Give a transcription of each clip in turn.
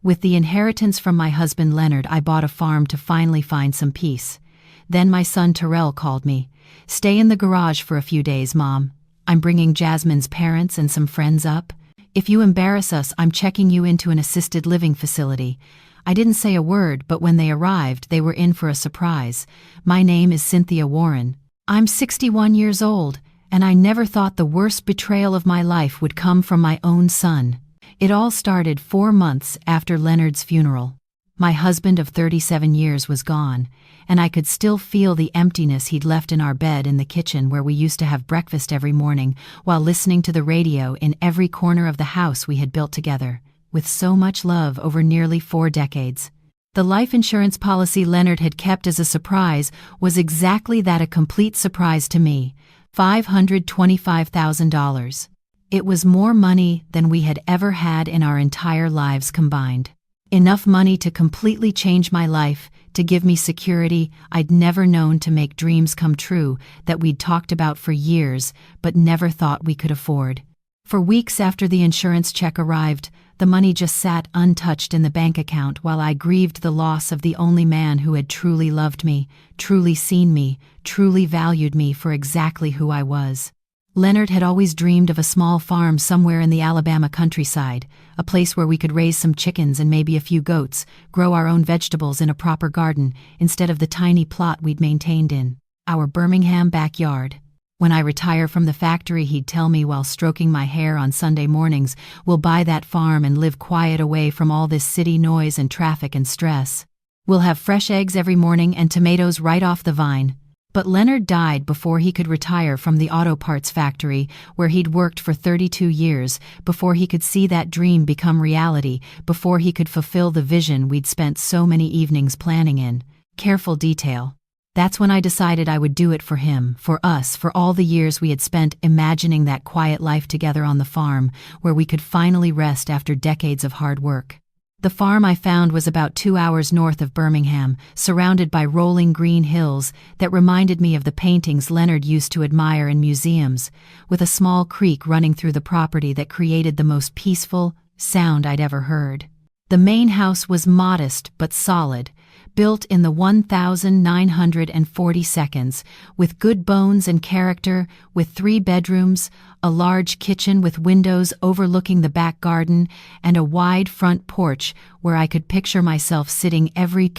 With the inheritance from my husband Leonard, I bought a farm to finally find some peace. Then my son Terrell called me. "Stay in the garage for a few days, Mom. I'm bringing Jasmine's parents and some friends up. If you embarrass us, I'm checking you into an assisted living facility." I didn't say a word, but when they arrived, they were in for a surprise. My name is Cynthia Warren. I'm 61 years old, and I never thought the worst betrayal of my life would come from my own son. It all started 4 months after Leonard's funeral. My husband of 37 years was gone, and I could still feel the emptiness he'd left in our bed in the kitchen where we used to have breakfast every morning, while listening to the radio in every corner of the house we had built together, with so much love over nearly 4 decades. The life insurance policy Leonard had kept as a surprise was exactly that, a complete surprise to me: $525,000. It was more money than we had ever had in our entire lives combined. Enough money to completely change my life, to give me security I'd never known, to make dreams come true that we'd talked about for years but never thought we could afford. For weeks after the insurance check arrived, the money just sat untouched in the bank account while I grieved the loss of the only man who had truly loved me, truly seen me, truly valued me for exactly who I was. Leonard had always dreamed of a small farm somewhere in the Alabama countryside, a place where we could raise some chickens and maybe a few goats, grow our own vegetables in a proper garden, instead of the tiny plot we'd maintained in our Birmingham backyard. When I retire from the factory, he'd tell me while stroking my hair on Sunday mornings, "We'll buy that farm and live quiet away from all this city noise and traffic and stress. We'll have fresh eggs every morning and tomatoes right off the vine." But Leonard died before he could retire from the auto parts factory where he'd worked for 32 years, before he could see that dream become reality, before he could fulfill the vision we'd spent so many evenings planning in careful detail. That's when I decided I would do it for him, for us, for all the years we had spent imagining that quiet life together on the farm, where we could finally rest after decades of hard work. The farm I found was about 2 hours north of Birmingham, surrounded by rolling green hills that reminded me of the paintings Leonard used to admire in museums, with a small creek running through the property that created the most peaceful sound I'd ever heard. The main house was modest but solid, built in the 1940s, with good bones and character, with 3 bedrooms, a large kitchen with windows overlooking the back garden, and a wide front porch where I could picture myself sitting every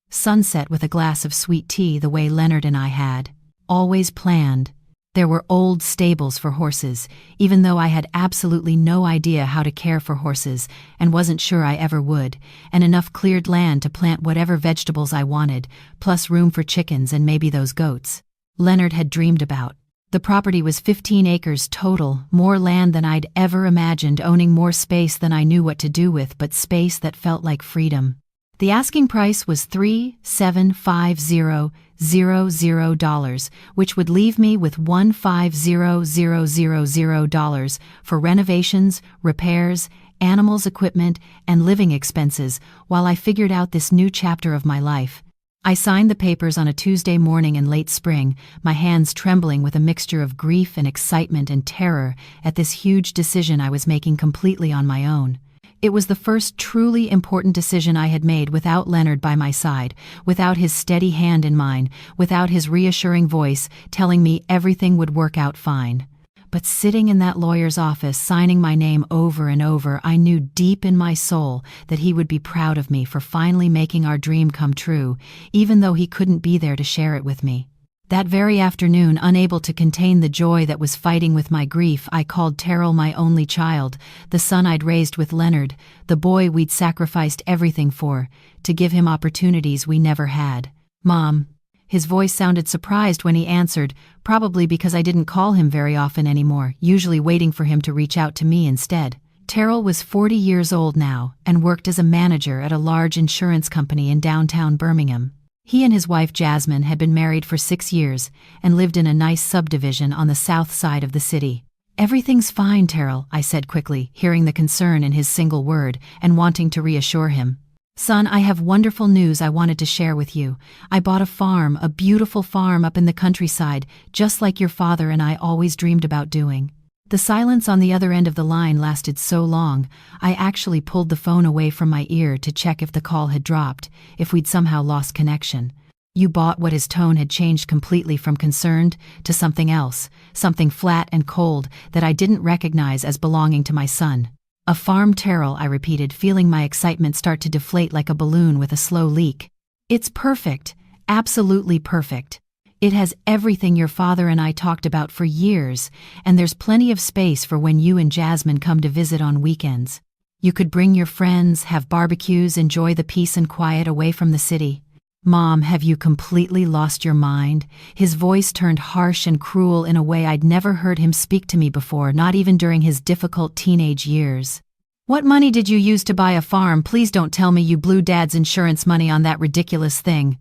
sunset with a glass of sweet tea, the way Leonard and I had always planned. There were old stables for horses, even though I had absolutely no idea how to care for horses and wasn't sure I ever would, and enough cleared land to plant whatever vegetables I wanted, plus room for chickens and maybe those goats Leonard had dreamed about. The property was 15 acres total, more land than I'd ever imagined, owning more space than I knew what to do with, but space that felt like freedom. The asking price was $3,750,000, which would leave me with $15,000 for renovations, repairs, animals, equipment, and living expenses while I figured out this new chapter of my life. I signed the papers on a Tuesday morning in late spring, my hands trembling with a mixture of grief and excitement and terror at this huge decision I was making completely on my own. It was the first truly important decision I had made without Leonard by my side, without his steady hand in mine, without his reassuring voice telling me everything would work out fine. But sitting in that lawyer's office, signing my name over and over, I knew deep in my soul that he would be proud of me for finally making our dream come true, even though he couldn't be there to share it with me. That very afternoon, unable to contain the joy that was fighting with my grief, I called Terrell, my only child, the son I'd raised with Leonard, the boy we'd sacrificed everything for, to give him opportunities we never had. "Mom." His voice sounded surprised when he answered, probably because I didn't call him very often anymore, usually waiting for him to reach out to me instead. Terrell was 40 years old now and worked as a manager at a large insurance company in downtown Birmingham. He and his wife Jasmine had been married for 6 years and lived in a nice subdivision on the south side of the city. "Everything's fine, Terrell," I said quickly, hearing the concern in his single word and wanting to reassure him. "Son, I have wonderful news I wanted to share with you. I bought a farm, a beautiful farm up in the countryside, just like your father and I always dreamed about doing." The silence on the other end of the line lasted so long, I actually pulled the phone away from my ear to check if the call had dropped, if we'd somehow lost connection. You bought what? His tone had changed completely from concerned to something else, something flat and cold that I didn't recognize as belonging to my son. A farm Terrell, I repeated, feeling my excitement start to deflate like a balloon with a slow leak. It's perfect, absolutely perfect. It has everything your father and I talked about for years, and there's plenty of space for when you and Jasmine come to visit on weekends. You could bring your friends, have barbecues, enjoy the peace and quiet away from the city. Mom, have you completely lost your mind? His voice turned harsh and cruel in a way I'd never heard him speak to me before, not even during his difficult teenage years. What money did you use to buy a farm? Please don't tell me you blew Dad's insurance money on that ridiculous thing.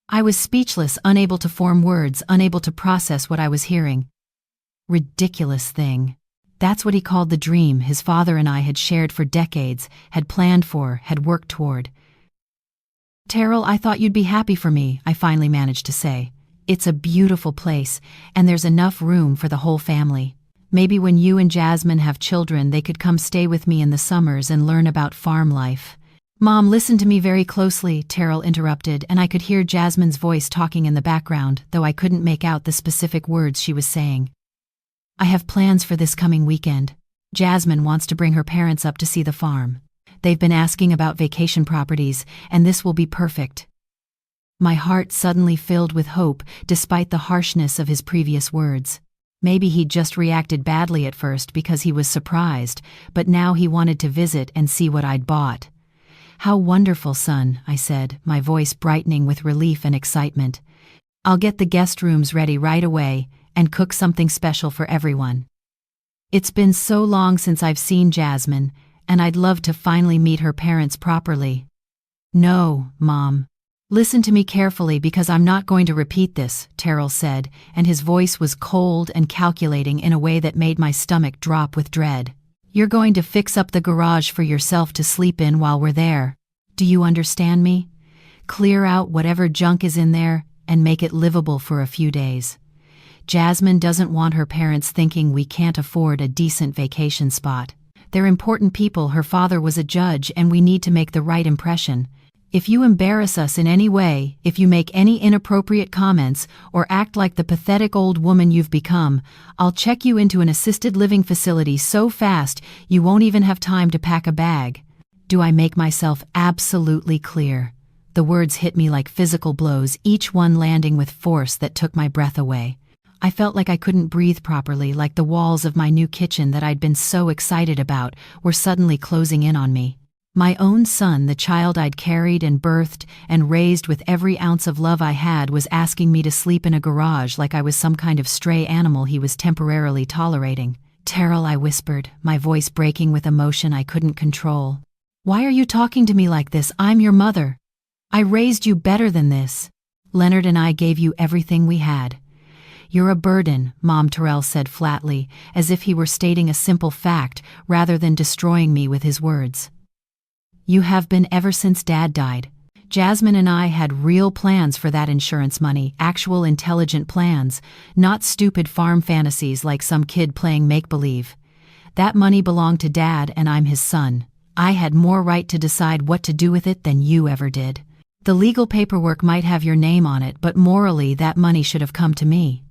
I was speechless, unable to form words, unable to process what I was hearing. Ridiculous thing. That's what he called the dream his father and I had shared for decades, had planned for, had worked toward. Terrell, I thought you'd be happy for me, I finally managed to say. It's a beautiful place, and there's enough room for the whole family. Maybe when you and Jasmine have children, they could come stay with me in the summers and learn about farm life. Mom, listen to me very closely, Terrell interrupted, and I could hear Jasmine's voice talking in the background, though I couldn't make out the specific words she was saying. I have plans for this coming weekend. Jasmine wants to bring her parents up to see the farm. They've been asking about vacation properties, and this will be perfect. My heart suddenly filled with hope, despite the harshness of his previous words. Maybe he'd just reacted badly at first because he was surprised, but now he wanted to visit and see what I'd bought. How wonderful, son, I said, my voice brightening with relief and excitement. I'll get the guest rooms ready right away and cook something special for everyone. It's been so long since I've seen Jasmine, and I'd love to finally meet her parents properly. No, Mom. Listen to me carefully because I'm not going to repeat this, Terrell said, and his voice was cold and calculating in a way that made my stomach drop with dread. You're going to fix up the garage for yourself to sleep in while we're there. Do you understand me? Clear out whatever junk is in there and make it livable for a few days. Jasmine doesn't want her parents thinking we can't afford a decent vacation spot. They're important people. Her father was a judge, and we need to make the right impression. If you embarrass us in any way, if you make any inappropriate comments, or act like the pathetic old woman you've become, I'll check you into an assisted living facility so fast you won't even have time to pack a bag. Do I make myself absolutely clear? The words hit me like physical blows, each one landing with force that took my breath away. I felt like I couldn't breathe properly, like the walls of my new kitchen that I'd been so excited about were suddenly closing in on me. My own son, the child I'd carried and birthed and raised with every ounce of love I had, was asking me to sleep in a garage like I was some kind of stray animal he was temporarily tolerating. Terrell, I whispered, my voice breaking with emotion I couldn't control. Why are you talking to me like this? I'm your mother. I raised you better than this. Leonard and I gave you everything we had. You're a burden, Mom, Terrell said flatly, as if he were stating a simple fact rather than destroying me with his words. You have been ever since Dad died. Jasmine and I had real plans for that insurance money, actual intelligent plans, not stupid farm fantasies like some kid playing make-believe. That money belonged to Dad, and I'm his son. I had more right to decide what to do with it than you ever did. The legal paperwork might have your name on it, but morally that money should have come to me.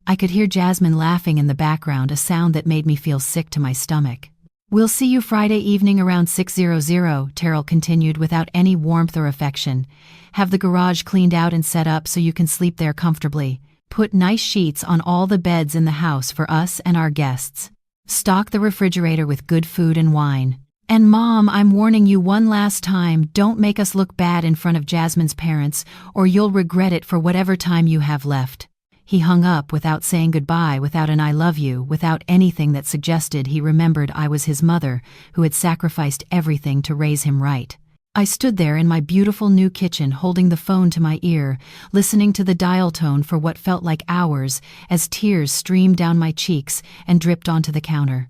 I could hear Jasmine laughing in the background, a sound that made me feel sick to my stomach. We'll see you Friday evening around 6:00, Terrell continued without any warmth or affection. Have the garage cleaned out and set up so you can sleep there comfortably. Put nice sheets on all the beds in the house for us and our guests. Stock the refrigerator with good food and wine. And Mom, I'm warning you one last time, don't make us look bad in front of Jasmine's parents, or you'll regret it for whatever time you have left. He hung up without saying goodbye, without an I love you, without anything that suggested he remembered I was his mother, who had sacrificed everything to raise him right. I stood there in my beautiful new kitchen, holding the phone to my ear, listening to the dial tone for what felt like hours, as tears streamed down my cheeks and dripped onto the counter.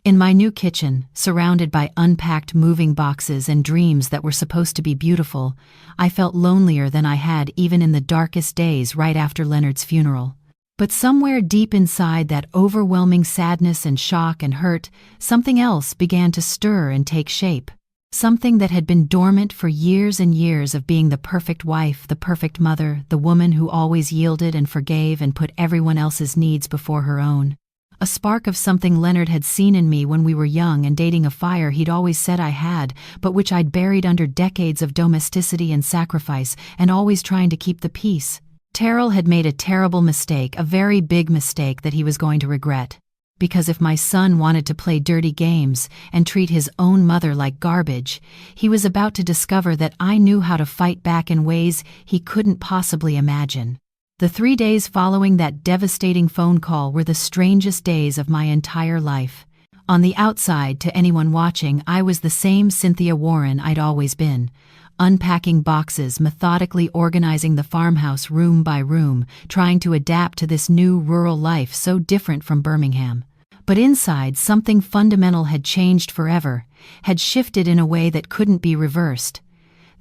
In my new kitchen, surrounded by unpacked moving boxes and dreams that were supposed to be beautiful, I felt lonelier than I had even in the darkest days right after Leonard's funeral. But somewhere deep inside that overwhelming sadness and shock and hurt, something else began to stir and take shape. Something that had been dormant for years and years of being the perfect wife, the perfect mother, the woman who always yielded and forgave and put everyone else's needs before her own. A spark of something Leonard had seen in me when we were young and dating, a fire he'd always said I had, but which I'd buried under decades of domesticity and sacrifice and always trying to keep the peace. Terrell had made a terrible mistake, a very big mistake that he was going to regret. Because if my son wanted to play dirty games and treat his own mother like garbage, he was about to discover that I knew how to fight back in ways he couldn't possibly imagine. The 3 days following that devastating phone call were the strangest days of my entire life. On the outside, to anyone watching, I was the same Cynthia Warren I'd always been. Unpacking boxes, methodically organizing the farmhouse room by room, trying to adapt to this new rural life so different from Birmingham. But inside, something fundamental had changed forever, had shifted in a way that couldn't be reversed.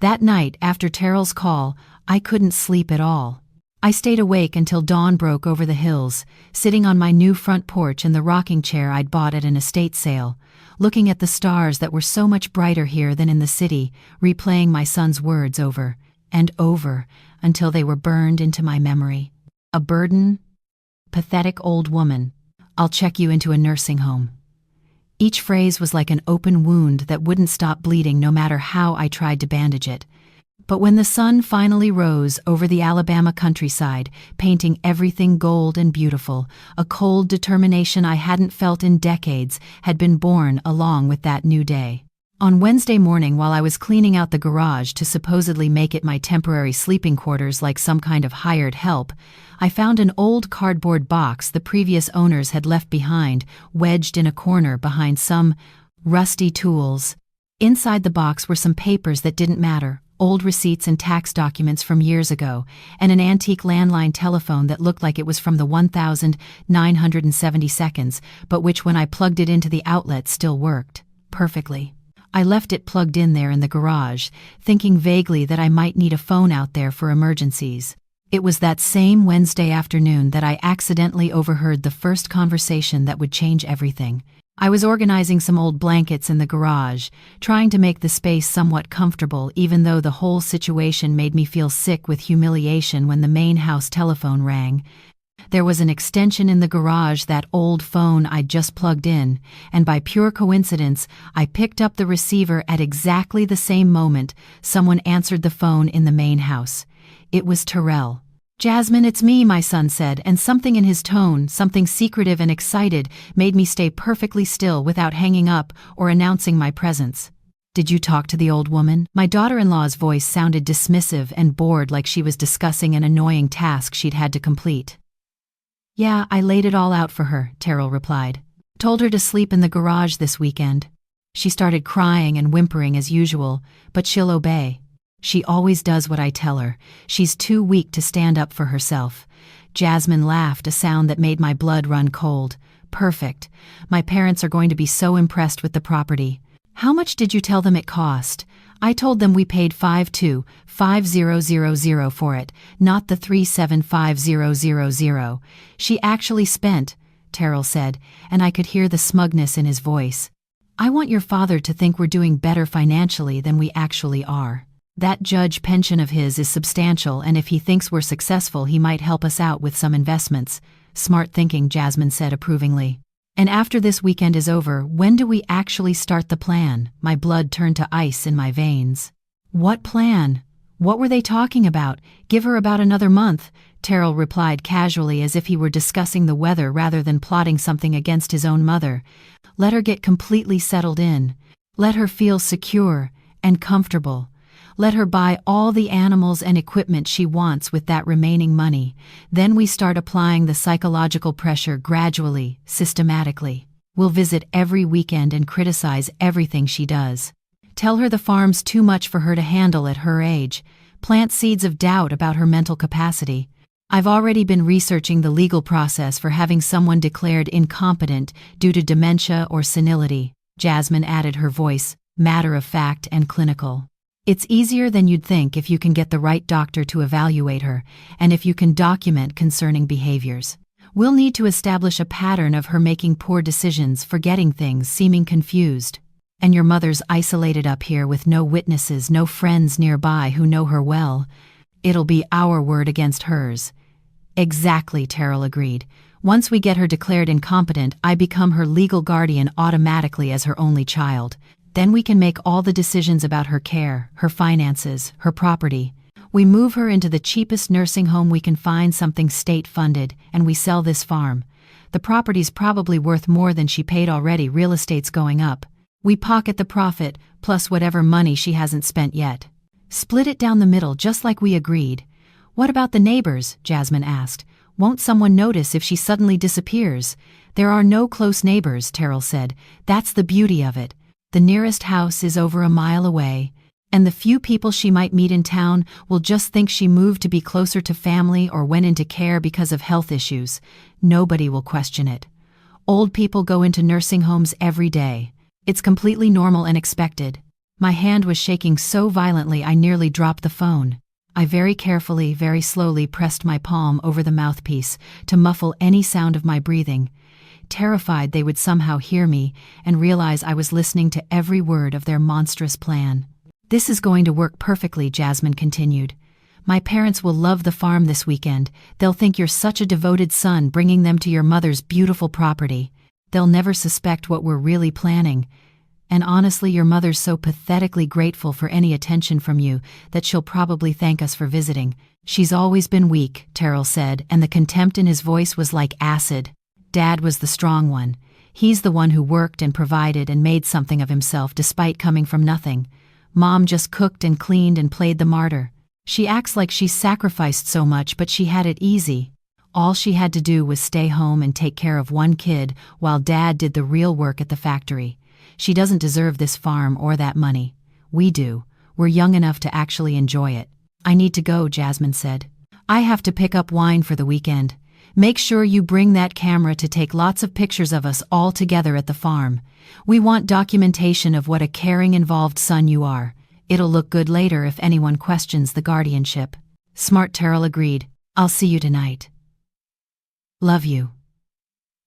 That night, after Terrell's call, I couldn't sleep at all. I stayed awake until dawn broke over the hills, sitting on my new front porch in the rocking chair I'd bought at an estate sale, looking at the stars that were so much brighter here than in the city, replaying my son's words over and over until they were burned into my memory. A burden? Pathetic old woman. I'll check you into a nursing home. Each phrase was like an open wound that wouldn't stop bleeding no matter how I tried to bandage it. But when the sun finally rose over the Alabama countryside, painting everything gold and beautiful, a cold determination I hadn't felt in decades had been born along with that new day. On Wednesday morning, while I was cleaning out the garage to supposedly make it my temporary sleeping quarters like some kind of hired help, I found an old cardboard box the previous owners had left behind, wedged in a corner behind some rusty tools. Inside the box were some papers that didn't matter, old receipts and tax documents from years ago, and an antique landline telephone that looked like it was from the 1972nd, but which when I plugged it into the outlet still worked perfectly. I left it plugged in there in the garage, thinking vaguely that I might need a phone out there for emergencies. It was that same Wednesday afternoon that I accidentally overheard the first conversation that would change everything. I was organizing some old blankets in the garage, trying to make the space somewhat comfortable, even though the whole situation made me feel sick with humiliation when the main house telephone rang. There was an extension in the garage, that old phone I'd just plugged in, and by pure coincidence, I picked up the receiver at exactly the same moment someone answered the phone in the main house. It was Terrell. "Jasmine, it's me," my son said, and something in his tone, something secretive and excited, made me stay perfectly still without hanging up or announcing my presence. "Did you talk to the old woman?" My daughter-in-law's voice sounded dismissive and bored, like she was discussing an annoying task she'd had to complete. "Yeah, I laid it all out for her," Terrell replied. "Told her to sleep in the garage this weekend. She started crying and whimpering as usual, but she'll obey. She always does what I tell her. She's too weak to stand up for herself." Jasmine laughed, a sound that made my blood run cold. "Perfect. My parents are going to be so impressed with the property." "How much did you tell them it cost?" "I told them we paid $5,250,000 for it, not the $375,000. She actually spent," Terrell said, and I could hear the smugness in his voice. "I want your father to think we're doing better financially than we actually are. That judge pension of his is substantial, and if he thinks we're successful, he might help us out with some investments." "Smart thinking," Jasmine said approvingly. "And after this weekend is over, when do we actually start the plan?" My blood turned to ice in my veins. "What plan? What were they talking about? Give her about another month," Terrell replied casually, as if he were discussing the weather rather than plotting something against his own mother. "Let her get completely settled in. Let her feel secure and comfortable. Let her buy all the animals and equipment she wants with that remaining money. Then we start applying the psychological pressure gradually, systematically. We'll visit every weekend and criticize everything she does. Tell her the farm's too much for her to handle at her age. Plant seeds of doubt about her mental capacity. I've already been researching the legal process for having someone declared incompetent due to dementia or senility." Jasmine added, her voice matter-of-fact and clinical. "It's easier than you'd think if you can get the right doctor to evaluate her, and if you can document concerning behaviors. We'll need to establish a pattern of her making poor decisions, forgetting things, seeming confused. And your mother's isolated up here with no witnesses, no friends nearby who know her well. It'll be our word against hers." "Exactly," Terrell agreed. "Once we get her declared incompetent, I become her legal guardian automatically as her only child. Then we can make all the decisions about her care, her finances, her property. We move her into the cheapest nursing home we can find, something state-funded, and we sell this farm. The property's probably worth more than she paid already, real estate's going up. We pocket the profit, plus whatever money she hasn't spent yet. Split it down the middle just like we agreed." "What about the neighbors?" Jasmine asked. "Won't someone notice if she suddenly disappears?" "There are no close neighbors," Terrell said. "That's the beauty of it. The nearest house is over a mile away, and the few people she might meet in town will just think she moved to be closer to family or went into care because of health issues. Nobody will question it. Old people go into nursing homes every day. It's completely normal and expected." My hand was shaking so violently I nearly dropped the phone. I very carefully, very slowly pressed my palm over the mouthpiece to muffle any sound of my breathing, terrified they would somehow hear me and realize I was listening to every word of their monstrous plan. "This is going to work perfectly," Jasmine continued. "My parents will love the farm this weekend. They'll think you're such a devoted son bringing them to your mother's beautiful property. They'll never suspect what we're really planning. And honestly, your mother's so pathetically grateful for any attention from you that she'll probably thank us for visiting. She's always been weak," Terrell said, and the contempt in his voice was like acid. "Dad was the strong one. He's the one who worked and provided and made something of himself despite coming from nothing. Mom just cooked and cleaned and played the martyr. She acts like she's sacrificed so much, but she had it easy. All she had to do was stay home and take care of one kid while Dad did the real work at the factory. She doesn't deserve this farm or that money. We do. We're young enough to actually enjoy it." "I need to go," Jasmine said. "I have to pick up wine for the weekend. Make sure you bring that camera to take lots of pictures of us all together at the farm. We want documentation of what a caring, involved son you are. It'll look good later if anyone questions the guardianship." "Smart," Terrell agreed. "I'll see you tonight." "Love you."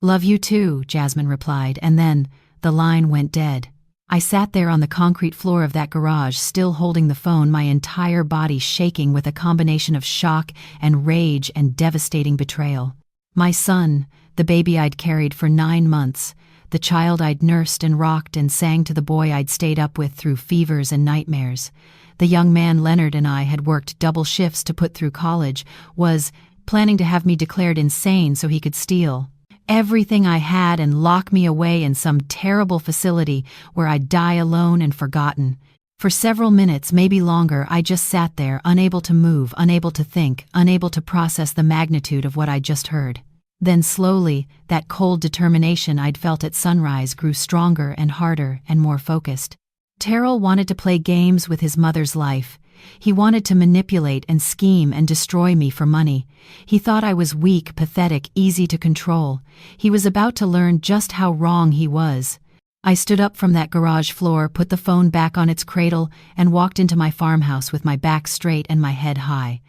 "Love you too," Jasmine replied, and then the line went dead. I sat there on the concrete floor of that garage, still holding the phone, my entire body shaking with a combination of shock and rage and devastating betrayal. My son, the baby I'd carried for 9 months, the child I'd nursed and rocked and sang to the boy I'd stayed up with through fevers and nightmares, the young man Leonard and I had worked double shifts to put through college, was planning to have me declared insane so he could steal everything I had and lock me away in some terrible facility where I'd die alone and forgotten. For several minutes, maybe longer, I just sat there, unable to move, unable to think, unable to process the magnitude of what I'd just heard. Then slowly, that cold determination I'd felt at sunrise grew stronger and harder and more focused. Terrell wanted to play games with his mother's life. He wanted to manipulate and scheme and destroy me for money. He thought I was weak, pathetic, easy to control. He was about to learn just how wrong he was. I stood up from that garage floor, put the phone back on its cradle, and walked into my farmhouse with my back straight and my head high.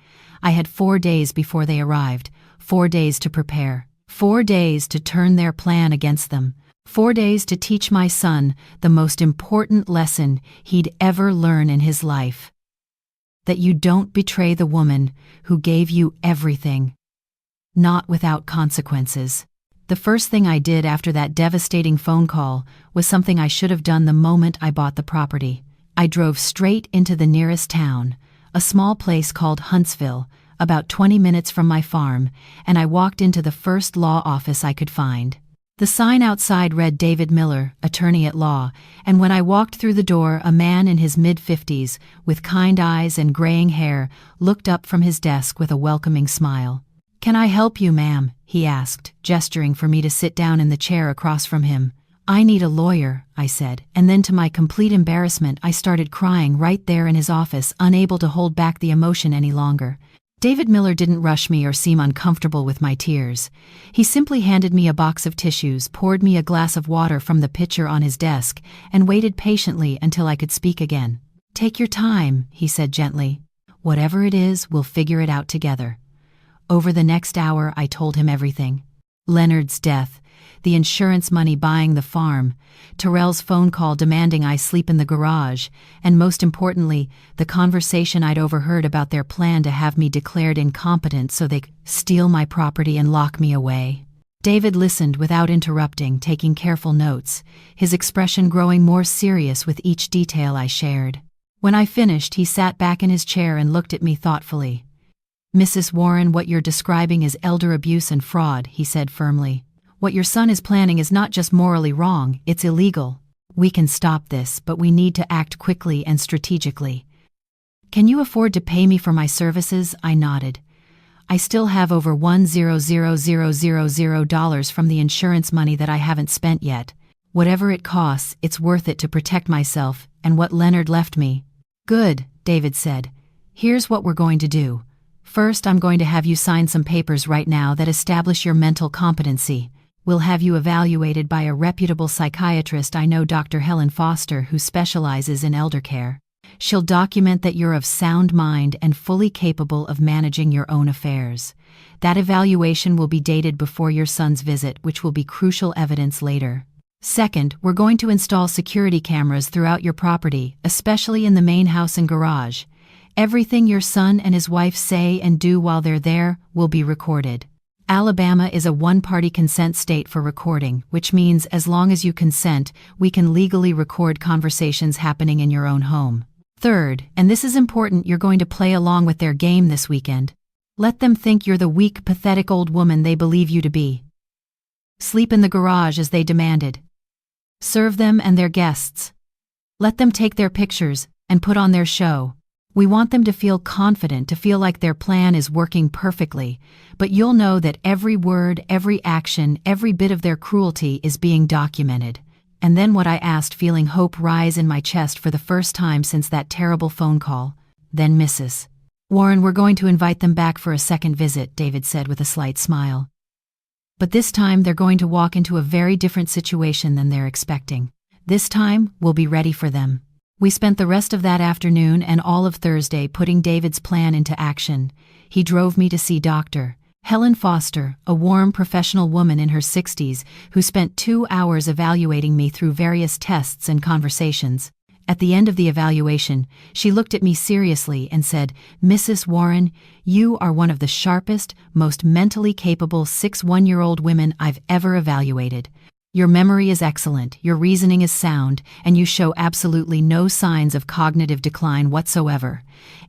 I had 4 days before they arrived, 4 days to prepare, 4 days to turn their plan against them, 4 days to teach my son the most important lesson he'd ever learn in his life. That you don't betray the woman who gave you everything. Not without consequences. The first thing I did after that devastating phone call was something I should have done the moment I bought the property. I drove straight into the nearest town, a small place called Huntsville, about 20 minutes from my farm, and I walked into the first law office I could find. The sign outside read David Miller, attorney at law, and when I walked through the door, a man in his mid-50s, with kind eyes and graying hair, looked up from his desk with a welcoming smile. "Can I help you, ma'am?" he asked, gesturing for me to sit down in the chair across from him. "I need a lawyer," I said, and then to my complete embarrassment, I started crying right there in his office, unable to hold back the emotion any longer. David Miller didn't rush me or seem uncomfortable with my tears. He simply handed me a box of tissues, poured me a glass of water from the pitcher on his desk, and waited patiently until I could speak again. "Take your time," he said gently. "Whatever it is, we'll figure it out together." Over the next hour, I told him everything. Leonard's death, the insurance money buying the farm, Terrell's phone call demanding I sleep in the garage, and most importantly, the conversation I'd overheard about their plan to have me declared incompetent so they could steal my property and lock me away. David listened without interrupting, taking careful notes, his expression growing more serious with each detail I shared. When I finished, he sat back in his chair and looked at me thoughtfully. "Mrs. Warren, what you're describing is elder abuse and fraud," he said firmly. "What your son is planning is not just morally wrong, it's illegal. We can stop this, but we need to act quickly and strategically." "Can you afford to pay me for my services?" I nodded. "I still have over $1,000,000 from the insurance money that I haven't spent yet. Whatever it costs, it's worth it to protect myself and what Leonard left me." "Good," David said. "Here's what we're going to do. First, I'm going to have you sign some papers right now that establish your mental competency. We'll have you evaluated by a reputable psychiatrist I know, Dr. Helen Foster, who specializes in elder care. She'll document that you're of sound mind and fully capable of managing your own affairs. That evaluation will be dated before your son's visit, which will be crucial evidence later. Second, we're going to install security cameras throughout your property, especially in the main house and garage. Everything your son and his wife say and do while they're there will be recorded. Alabama is a one-party consent state for recording, which means as long as you consent, we can legally record conversations happening in your own home. Third, and this is important, you're going to play along with their game this weekend. Let them think you're the weak, pathetic old woman they believe you to be. Sleep in the garage as they demanded. Serve them and their guests. Let them take their pictures and put on their show. We want them to feel confident, to feel like their plan is working perfectly, but you'll know that every word, every action, every bit of their cruelty is being documented." And then what I asked, feeling hope rise in my chest for the first time since that terrible phone call. "Then Mrs. Warren, we're going to invite them back for a second visit," David said with a slight smile. "But this time they're going to walk into a very different situation than they're expecting. This time, we'll be ready for them." We spent the rest of that afternoon and all of Thursday putting David's plan into action. He drove me to see Dr. Helen Foster, a warm professional woman in her 60s, who spent 2 hours evaluating me through various tests and conversations. At the end of the evaluation, she looked at me seriously and said, "Mrs. Warren, you are one of the sharpest, most mentally capable 61-year-old women I've ever evaluated. Your memory is excellent, your reasoning is sound, and you show absolutely no signs of cognitive decline whatsoever.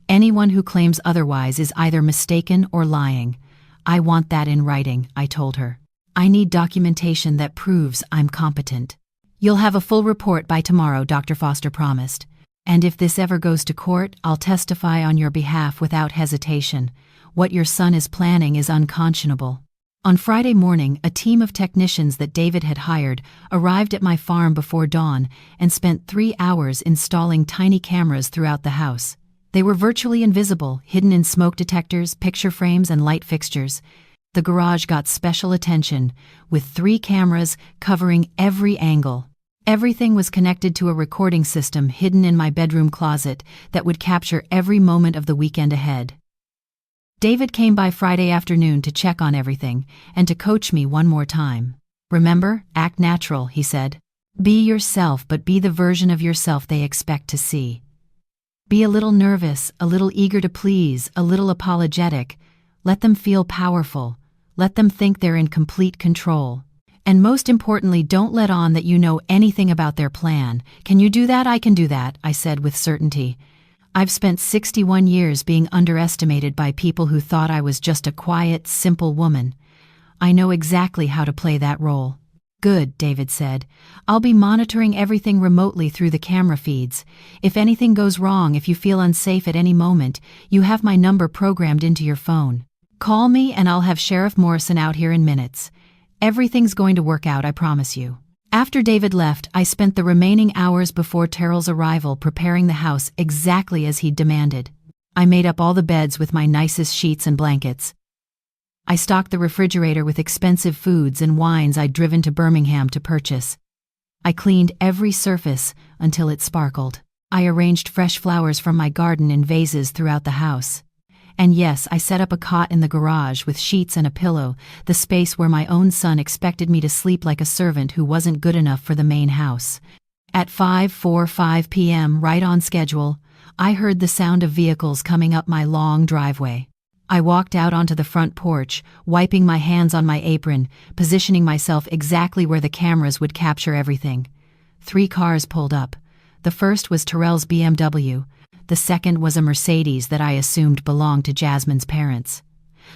Anyone who claims otherwise is either mistaken or lying. I want that in writing," I told her. "I need documentation that proves I'm competent." "You'll have a full report by tomorrow," Dr. Foster promised. "And if this ever goes to court, I'll testify on your behalf without hesitation. What your son is planning is unconscionable." On Friday morning, a team of technicians that David had hired arrived at my farm before dawn and spent 3 hours installing tiny cameras throughout the house. They were virtually invisible, hidden in smoke detectors, picture frames, and light fixtures. The garage got special attention, with 3 cameras covering every angle. Everything was connected to a recording system hidden in my bedroom closet that would capture every moment of the weekend ahead. David came by Friday afternoon to check on everything and to coach me one more time. "Remember, act natural," he said. "Be yourself, but be the version of yourself they expect to see. Be a little nervous, a little eager to please, a little apologetic. Let them feel powerful. Let them think they're in complete control. And most importantly, don't let on that you know anything about their plan. Can you do that?" "I can do that," I said with certainty. "I've spent 61 years being underestimated by people who thought I was just a quiet, simple woman. I know exactly how to play that role." "Good," David said. "I'll be monitoring everything remotely through the camera feeds. If anything goes wrong, if you feel unsafe at any moment, you have my number programmed into your phone. Call me and I'll have Sheriff Morrison out here in minutes. Everything's going to work out, I promise you." After David left, I spent the remaining hours before Terrell's arrival preparing the house exactly as he'd demanded. I made up all the beds with my nicest sheets and blankets. I stocked the refrigerator with expensive foods and wines I'd driven to Birmingham to purchase. I cleaned every surface until it sparkled. I arranged fresh flowers from my garden in vases throughout the house. And yes, I set up a cot in the garage with sheets and a pillow, the space where my own son expected me to sleep like a servant who wasn't good enough for the main house. At 5:45 p.m., right on schedule, I heard the sound of vehicles coming up my long driveway. I walked out onto the front porch, wiping my hands on my apron, positioning myself exactly where the cameras would capture everything. 3 cars pulled up. The first was Terrell's BMW. The second was a Mercedes that I assumed belonged to Jasmine's parents.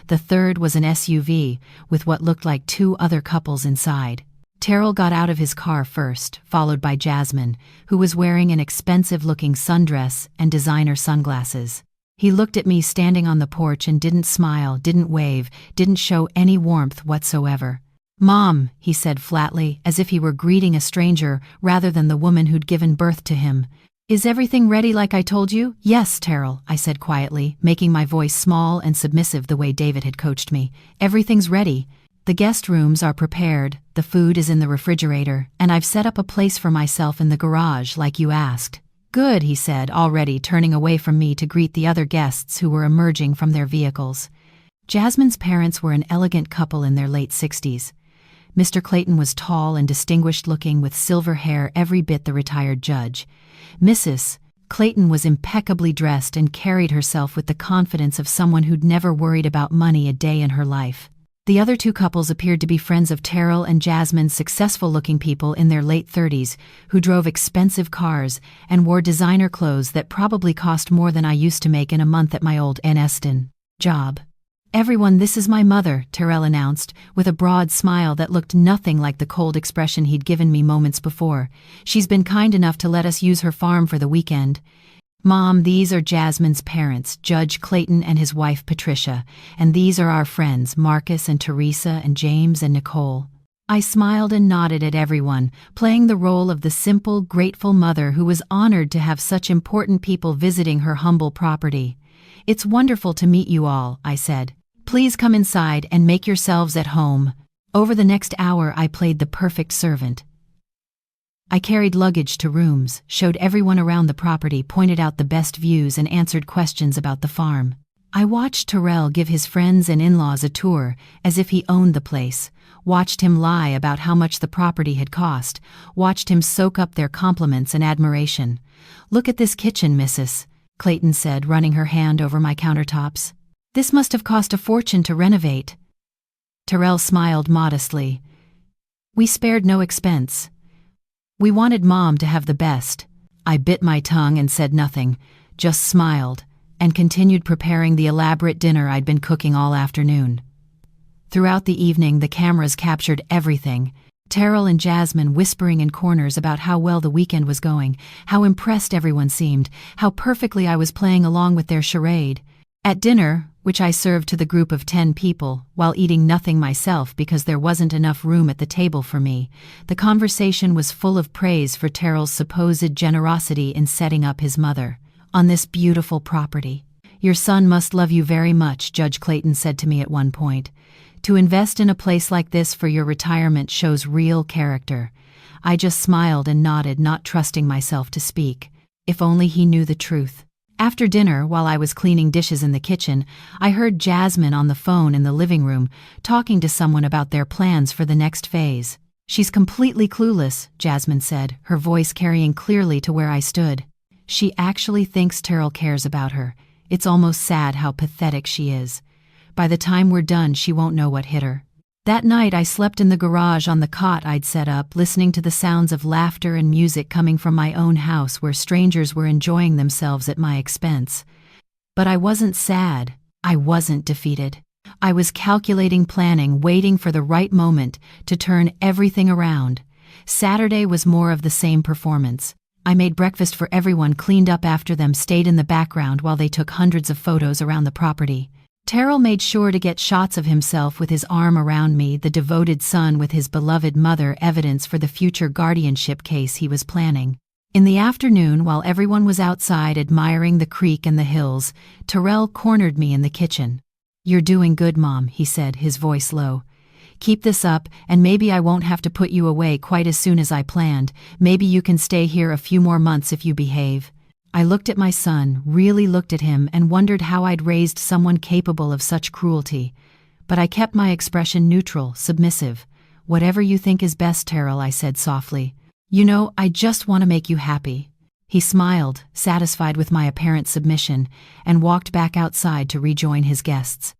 The third was an SUV, with what looked like 2 other couples inside. Terrell got out of his car first, followed by Jasmine, who was wearing an expensive-looking sundress and designer sunglasses. He looked at me standing on the porch and didn't smile, didn't wave, didn't show any warmth whatsoever. "Mom," he said flatly, as if he were greeting a stranger rather than the woman who'd given birth to him. "Is everything ready like I told you?" "Yes, Terrell," I said quietly, making my voice small and submissive the way David had coached me. "Everything's ready. The guest rooms are prepared, the food is in the refrigerator, and I've set up a place for myself in the garage like you asked." "Good," he said, already turning away from me to greet the other guests who were emerging from their vehicles. Jasmine's parents were an elegant couple in their late 60s. Mr. Clayton was tall and distinguished-looking with silver hair every bit the retired judge. Mrs. Clayton was impeccably dressed and carried herself with the confidence of someone who'd never worried about money a day in her life. The other 2 couples appeared to be friends of Terrell and Jasmine, successful-looking people in their late 30s who drove expensive cars and wore designer clothes that probably cost more than I used to make in a month at my old Eneston job. "Everyone, this is my mother," Terrell announced, with a broad smile that looked nothing like the cold expression he'd given me moments before. "She's been kind enough to let us use her farm for the weekend." "Mom, these are Jasmine's parents, Judge Clayton and his wife Patricia, and these are our friends, Marcus and Teresa and James and Nicole." I smiled and nodded at everyone, playing the role of the simple, grateful mother who was honored to have such important people visiting her humble property. "It's wonderful to meet you all," I said. "Please come inside and make yourselves at home." Over the next hour, I played the perfect servant. I carried luggage to rooms, showed everyone around the property, pointed out the best views, and answered questions about the farm. I watched Terrell give his friends and in-laws a tour, as if he owned the place, watched him lie about how much the property had cost, watched him soak up their compliments and admiration. "Look at this kitchen, Mrs. Clayton said, running her hand over my countertops. "This must have cost a fortune to renovate." Terrell smiled modestly. "We spared no expense. We wanted Mom to have the best." I bit my tongue and said nothing, just smiled, and continued preparing the elaborate dinner I'd been cooking all afternoon. Throughout the evening, the cameras captured everything. Terrell and Jasmine whispering in corners about how well the weekend was going, how impressed everyone seemed, how perfectly I was playing along with their charade. At dinner, which I served to the group of 10 people, while eating nothing myself because there wasn't enough room at the table for me, the conversation was full of praise for Terrell's supposed generosity in setting up his mother on this beautiful property. "Your son must love you very much," Judge Clayton said to me at one point. "To invest in a place like this for your retirement shows real character." I just smiled and nodded, not trusting myself to speak. If only he knew the truth. After dinner, while I was cleaning dishes in the kitchen, I heard Jasmine on the phone in the living room, talking to someone about their plans for the next phase. "She's completely clueless," Jasmine said, her voice carrying clearly to where I stood. "She actually thinks Terrell cares about her. It's almost sad how pathetic she is. By the time we're done, she won't know what hit her." That night, I slept in the garage on the cot I'd set up, listening to the sounds of laughter and music coming from my own house where strangers were enjoying themselves at my expense. But I wasn't sad. I wasn't defeated. I was calculating, planning, waiting for the right moment to turn everything around. Saturday was more of the same performance. I made breakfast for everyone, cleaned up after them, stayed in the background while they took hundreds of photos around the property. Terrell made sure to get shots of himself with his arm around me, the devoted son with his beloved mother, evidence for the future guardianship case he was planning. In the afternoon, while everyone was outside admiring the creek and the hills, Terrell cornered me in the kitchen. "You're doing good, Mom," he said, his voice low. "Keep this up, and maybe I won't have to put you away quite as soon as I planned. Maybe you can stay here a few more months if you behave." I looked at my son, really looked at him, and wondered how I'd raised someone capable of such cruelty. But I kept my expression neutral, submissive. "Whatever you think is best, Terrell," I said softly. "You know, I just want to make you happy." He smiled, satisfied with my apparent submission, and walked back outside to rejoin his guests.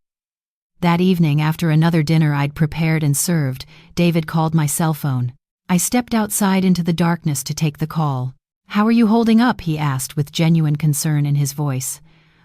That evening, after another dinner I'd prepared and served, David called my cell phone. I stepped outside into the darkness to take the call. "How are you holding up?" he asked with genuine concern in his voice.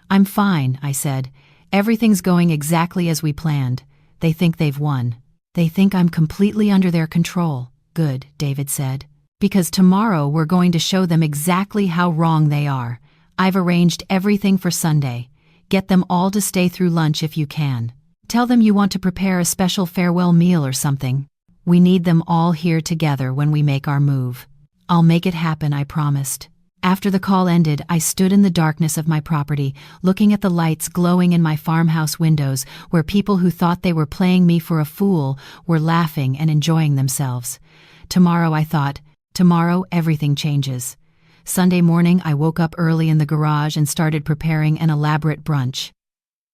"I'm fine," I said. "Everything's going exactly as we planned. They think they've won. They think I'm completely under their control." "Good," David said. "Because tomorrow we're going to show them exactly how wrong they are. I've arranged everything for Sunday. Get them all to stay through lunch if you can. Tell them you want to prepare a special farewell meal or something. We need them all here together when we make our move." "I'll make it happen," I promised. After the call ended, I stood in the darkness of my property, looking at the lights glowing in my farmhouse windows, where people who thought they were playing me for a fool were laughing and enjoying themselves. Tomorrow, I thought, tomorrow everything changes. Sunday morning, I woke up early in the garage and started preparing an elaborate brunch.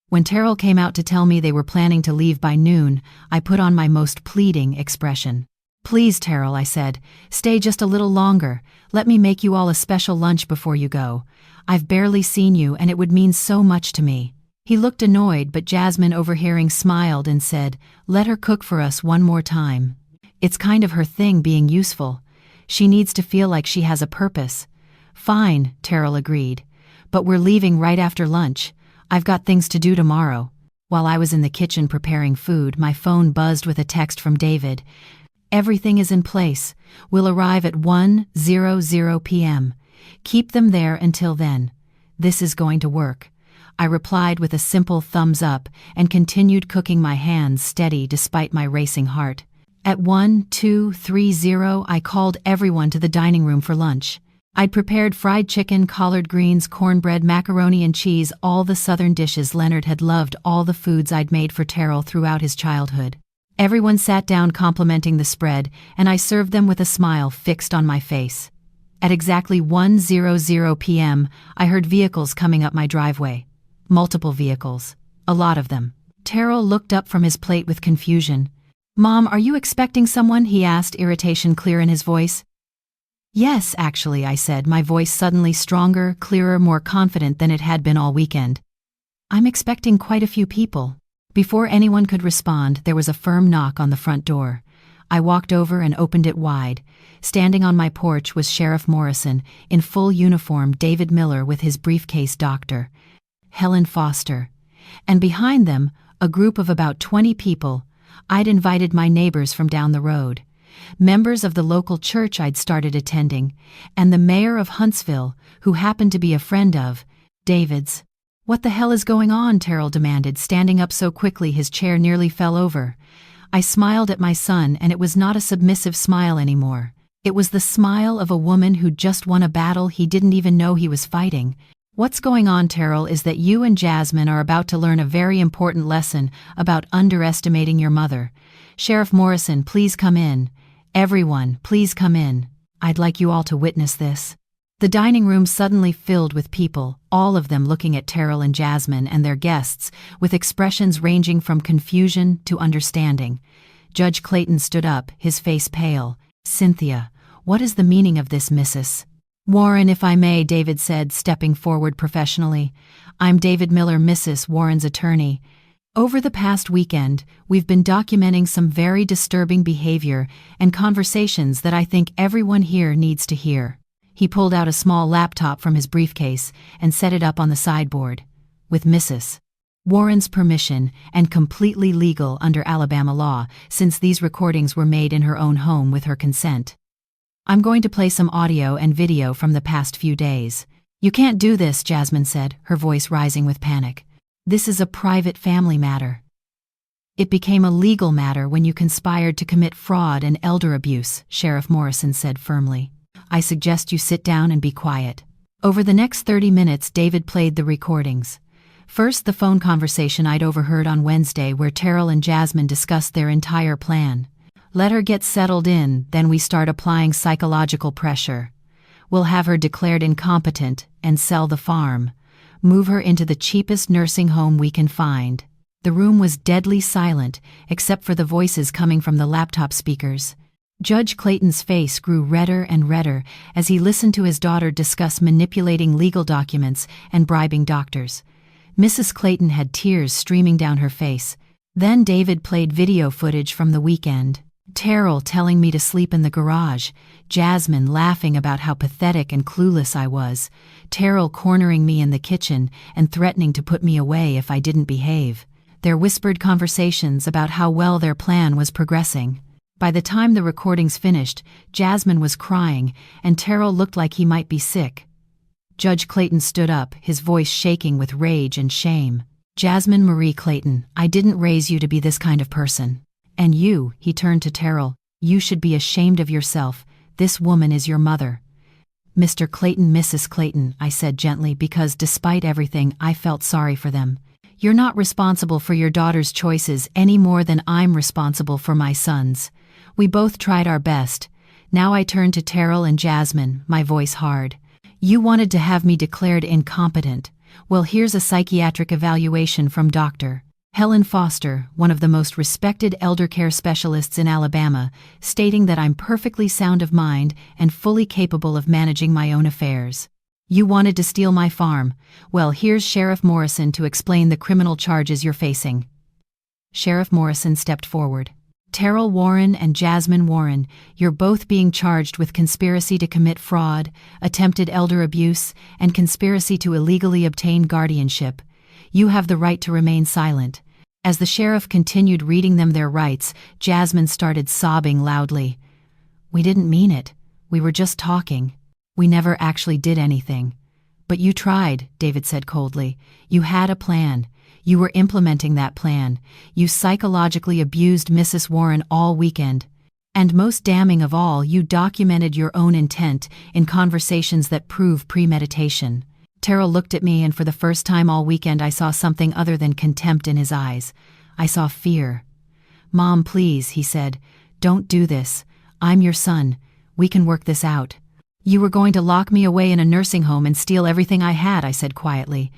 When Terrell came out to tell me they were planning to leave by noon, I put on my most pleading expression. "Please, Terrell," I said, "stay just a little longer. Let me make you all a special lunch before you go. I've barely seen you, and it would mean so much to me." He looked annoyed, but Jasmine, overhearing, smiled and said, "Let her cook for us one more time. It's kind of her thing being useful. She needs to feel like she has a purpose." "Fine," Terrell agreed. "But we're leaving right after lunch. I've got things to do tomorrow." While I was in the kitchen preparing food, my phone buzzed with a text from David. "Everything is in place. We'll arrive at 1:00 p.m. Keep them there until then. This is going to work." I replied with a simple thumbs up and continued cooking, my hands steady despite my racing heart. At 1:30, I called everyone to the dining room for lunch. I'd prepared fried chicken, collard greens, cornbread, macaroni and cheese, all the southern dishes Leonard had loved, all the foods I'd made for Terrell throughout his childhood. Everyone sat down complimenting the spread, and I served them with a smile fixed on my face. At exactly 1:00 p.m., I heard vehicles coming up my driveway. Multiple vehicles. A lot of them. Terrell looked up from his plate with confusion. "Mom, are you expecting someone?" he asked, irritation clear in his voice. "Yes, actually," I said, my voice suddenly stronger, clearer, more confident than it had been all weekend. "I'm expecting quite a few people." Before anyone could respond, there was a firm knock on the front door. I walked over and opened it wide. Standing on my porch was Sheriff Morrison, in full uniform, David Miller with his briefcase, Dr. Helen Foster. And behind them, a group of about 20 people. I'd invited my neighbors from down the road, members of the local church I'd started attending, and the mayor of Huntsville, who happened to be a friend of David's. "What the hell is going on?" Terrell demanded, standing up so quickly his chair nearly fell over. I smiled at my son, and it was not a submissive smile anymore. It was the smile of a woman who'd just won a battle he didn't even know he was fighting. "What's going on, Terrell, is that you and Jasmine are about to learn a very important lesson about underestimating your mother. Sheriff Morrison, please come in. Everyone, please come in. I'd like you all to witness this." The dining room suddenly filled with people, all of them looking at Terrell and Jasmine and their guests, with expressions ranging from confusion to understanding. Judge Clayton stood up, his face pale. "Cynthia, what is the meaning of this, Mrs. Warren, if I may?" David said, stepping forward professionally. "I'm David Miller, Mrs. Warren's attorney. Over the past weekend, we've been documenting some very disturbing behavior and conversations that I think everyone here needs to hear." He pulled out a small laptop from his briefcase and set it up on the sideboard. "With Mrs. Warren's permission, and completely legal under Alabama law, since these recordings were made in her own home with her consent. I'm going to play some audio and video from the past few days." "You can't do this," Jasmine said, her voice rising with panic. "This is a private family matter." "It became a legal matter when you conspired to commit fraud and elder abuse," Sheriff Morrison said firmly. "I suggest you sit down and be quiet." Over the next 30 minutes, David played the recordings. First, the phone conversation I'd overheard on Wednesday where Terrell and Jasmine discussed their entire plan. "Let her get settled in, then we start applying psychological pressure. We'll have her declared incompetent and sell the farm. Move her into the cheapest nursing home we can find." The room was deadly silent, except for the voices coming from the laptop speakers. Judge Clayton's face grew redder and redder as he listened to his daughter discuss manipulating legal documents and bribing doctors. Mrs. Clayton had tears streaming down her face. Then David played video footage from the weekend. Terrell telling me to sleep in the garage, Jasmine laughing about how pathetic and clueless I was, Terrell cornering me in the kitchen and threatening to put me away if I didn't behave. Their whispered conversations about how well their plan was progressing. By the time the recordings finished, Jasmine was crying, and Terrell looked like he might be sick. Judge Clayton stood up, his voice shaking with rage and shame. "Jasmine Marie Clayton, I didn't raise you to be this kind of person. And you," he turned to Terrell, "you should be ashamed of yourself. This woman is your mother." "Mr. Clayton, Mrs. Clayton," I said gently because despite everything, I felt sorry for them. "You're not responsible for your daughter's choices any more than I'm responsible for my son's. We both tried our best." Now I turned to Terrell and Jasmine, my voice hard. "You wanted to have me declared incompetent. Well, here's a psychiatric evaluation from Dr. Helen Foster, one of the most respected elder care specialists in Alabama, stating that I'm perfectly sound of mind and fully capable of managing my own affairs. You wanted to steal my farm. Well, here's Sheriff Morrison to explain the criminal charges you're facing." Sheriff Morrison stepped forward. "Terrell Warren and Jasmine Warren, you're both being charged with conspiracy to commit fraud, attempted elder abuse, and conspiracy to illegally obtain guardianship. You have the right to remain silent." As the sheriff continued reading them their rights, Jasmine started sobbing loudly. "We didn't mean it. We were just talking. We never actually did anything." "But you tried," David said coldly. "You had a plan. You were implementing that plan. You psychologically abused Mrs. Warren all weekend. And most damning of all, you documented your own intent in conversations that prove premeditation." Terrell looked at me, and for the first time all weekend I saw something other than contempt in his eyes. I saw fear. "Mom, please," he said. "Don't do this. I'm your son. We can work this out." "You were going to lock me away in a nursing home and steal everything I had," I said quietly.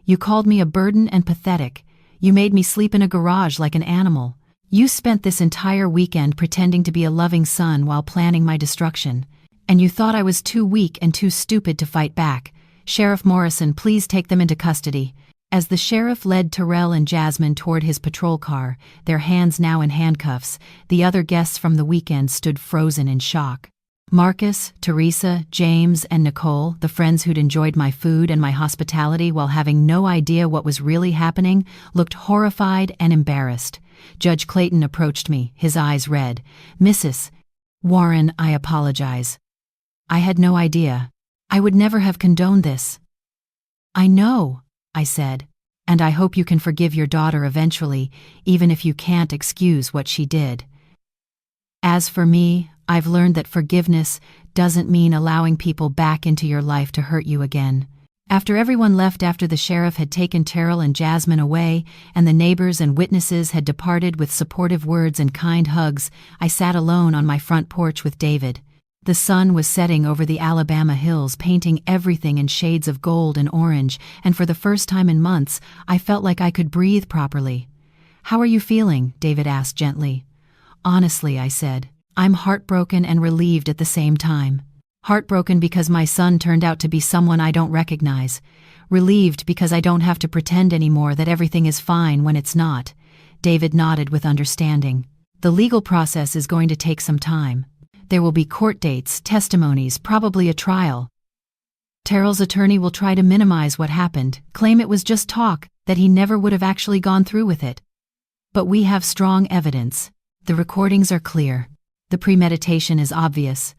"You called me a burden and pathetic. You made me sleep in a garage like an animal. You spent this entire weekend pretending to be a loving son while planning my destruction. And you thought I was too weak and too stupid to fight back. Sheriff Morrison, please take them into custody." As the sheriff led Terrell and Jasmine toward his patrol car, their hands now in handcuffs, the other guests from the weekend stood frozen in shock. Marcus, Teresa, James, and Nicole, the friends who'd enjoyed my food and my hospitality while having no idea what was really happening, looked horrified and embarrassed. Judge Clayton approached me, his eyes red. "Mrs. Warren, I apologize. I had no idea. I would never have condoned this." "I know," I said, "and I hope you can forgive your daughter eventually, even if you can't excuse what she did. As for me, I've learned that forgiveness doesn't mean allowing people back into your life to hurt you again." After everyone left after the sheriff had taken Terrell and Jasmine away, and the neighbors and witnesses had departed with supportive words and kind hugs, I sat alone on my front porch with David. The sun was setting over the Alabama hills, painting everything in shades of gold and orange, and for the first time in months, I felt like I could breathe properly. "How are you feeling?" David asked gently. "Honestly," I said, "I'm heartbroken and relieved at the same time. Heartbroken because my son turned out to be someone I don't recognize. Relieved because I don't have to pretend anymore that everything is fine when it's not." David nodded with understanding. "The legal process is going to take some time. There will be court dates, testimonies, probably a trial. Terrell's attorney will try to minimize what happened, claim it was just talk, that he never would have actually gone through with it. But we have strong evidence. The recordings are clear. The premeditation is obvious.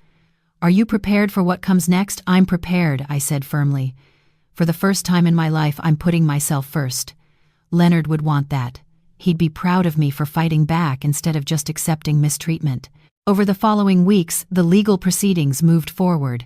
Are you prepared for what comes next?" "I'm prepared," I said firmly. "For the first time in my life, I'm putting myself first. Leonard would want that. He'd be proud of me for fighting back instead of just accepting mistreatment." Over the following weeks, the legal proceedings moved forward.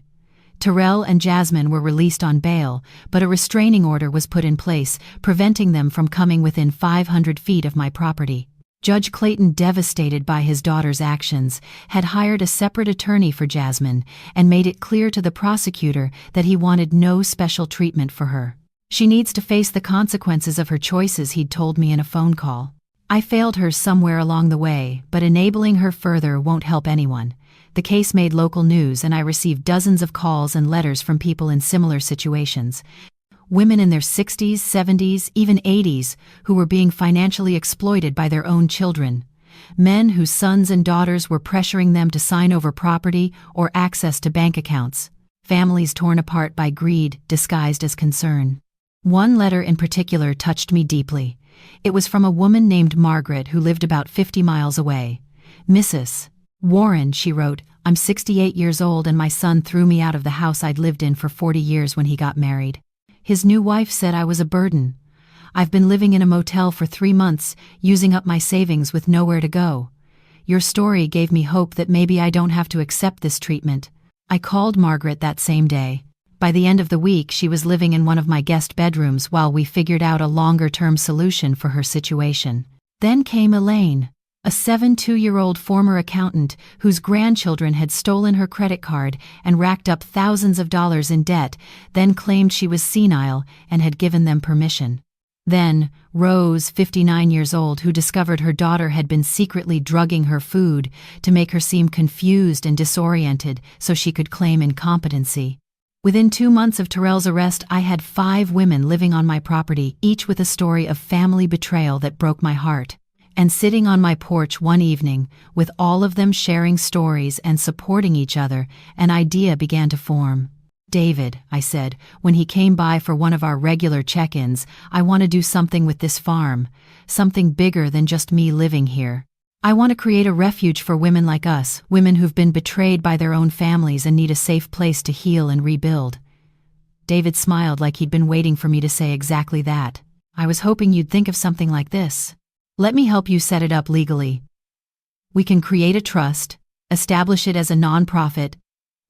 Terrell and Jasmine were released on bail, but a restraining order was put in place, preventing them from coming within 500 feet of my property. Judge Clayton, devastated by his daughter's actions, had hired a separate attorney for Jasmine and made it clear to the prosecutor that he wanted no special treatment for her. "She needs to face the consequences of her choices," he'd told me in a phone call. "I failed her somewhere along the way, but enabling her further won't help anyone." The case made local news, and I received dozens of calls and letters from people in similar situations. Women in their 60s, 70s, even 80s, who were being financially exploited by their own children. Men whose sons and daughters were pressuring them to sign over property or access to bank accounts. Families torn apart by greed disguised as concern. One letter in particular touched me deeply. It was from a woman named Margaret who lived about 50 miles away. "Mrs. Warren," she wrote, "I'm 68 years old and my son threw me out of the house I'd lived in for 40 years when he got married. His new wife said I was a burden. I've been living in a motel for 3 months, using up my savings with nowhere to go. Your story gave me hope that maybe I don't have to accept this treatment." I called Margaret that same day. By the end of the week, she was living in one of my guest bedrooms while we figured out a longer-term solution for her situation. Then came Elaine, a 72-year-old former accountant whose grandchildren had stolen her credit card and racked up thousands of dollars in debt, then claimed she was senile and had given them permission. Then, Rose, 59 years old, who discovered her daughter had been secretly drugging her food to make her seem confused and disoriented so she could claim incompetency. Within 2 months of Terrell's arrest, I had 5 women living on my property, each with a story of family betrayal that broke my heart. And sitting on my porch one evening, with all of them sharing stories and supporting each other, an idea began to form. "David," I said, when he came by for one of our regular check-ins, "I want to do something with this farm, something bigger than just me living here. I want to create a refuge for women like us, women who've been betrayed by their own families and need a safe place to heal and rebuild." David smiled like he'd been waiting for me to say exactly that. "I was hoping you'd think of something like this. Let me help you set it up legally. We can create a trust, establish it as a nonprofit,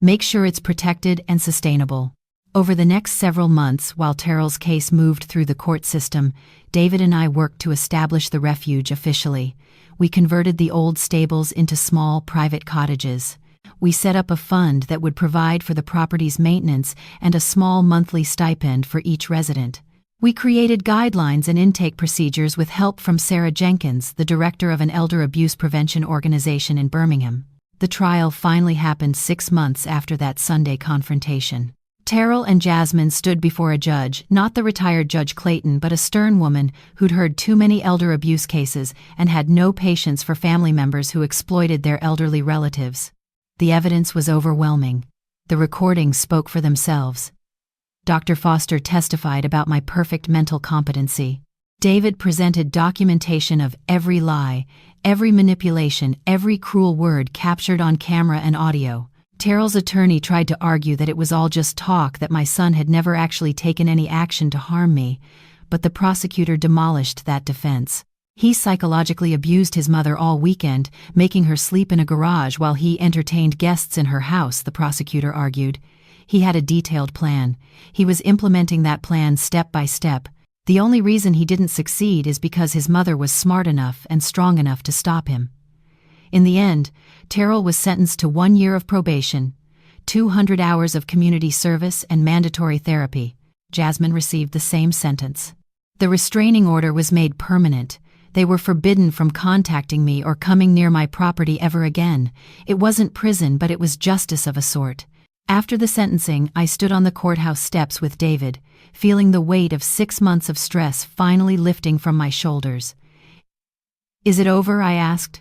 make sure it's protected and sustainable." Over the next several months, while Terrell's case moved through the court system, David and I worked to establish the refuge officially. We converted the old stables into small private cottages. We set up a fund that would provide for the property's maintenance and a small monthly stipend for each resident. We created guidelines and intake procedures with help from Sarah Jenkins, the director of an elder abuse prevention organization in Birmingham. The trial finally happened 6 months after that Sunday confrontation. Terrell and Jasmine stood before a judge, not the retired Judge Clayton, but a stern woman who'd heard too many elder abuse cases and had no patience for family members who exploited their elderly relatives. The evidence was overwhelming. The recordings spoke for themselves. Dr. Foster testified about my perfect mental competency. David presented documentation of every lie, every manipulation, every cruel word captured on camera and audio. Terrell's attorney tried to argue that it was all just talk, that my son had never actually taken any action to harm me, but the prosecutor demolished that defense. He psychologically abused his mother all weekend, making her sleep in a garage while he entertained guests in her house, the prosecutor argued. He had a detailed plan. He was implementing that plan step by step. The only reason he didn't succeed is because his mother was smart enough and strong enough to stop him. In the end, Terrell was sentenced to 1 year of probation, 200 hours of community service, and mandatory therapy. Jasmine received the same sentence. The restraining order was made permanent. They were forbidden from contacting me or coming near my property ever again. It wasn't prison, but it was justice of a sort. After the sentencing, I stood on the courthouse steps with David, feeling the weight of 6 months of stress finally lifting from my shoulders. "Is it over?" I asked.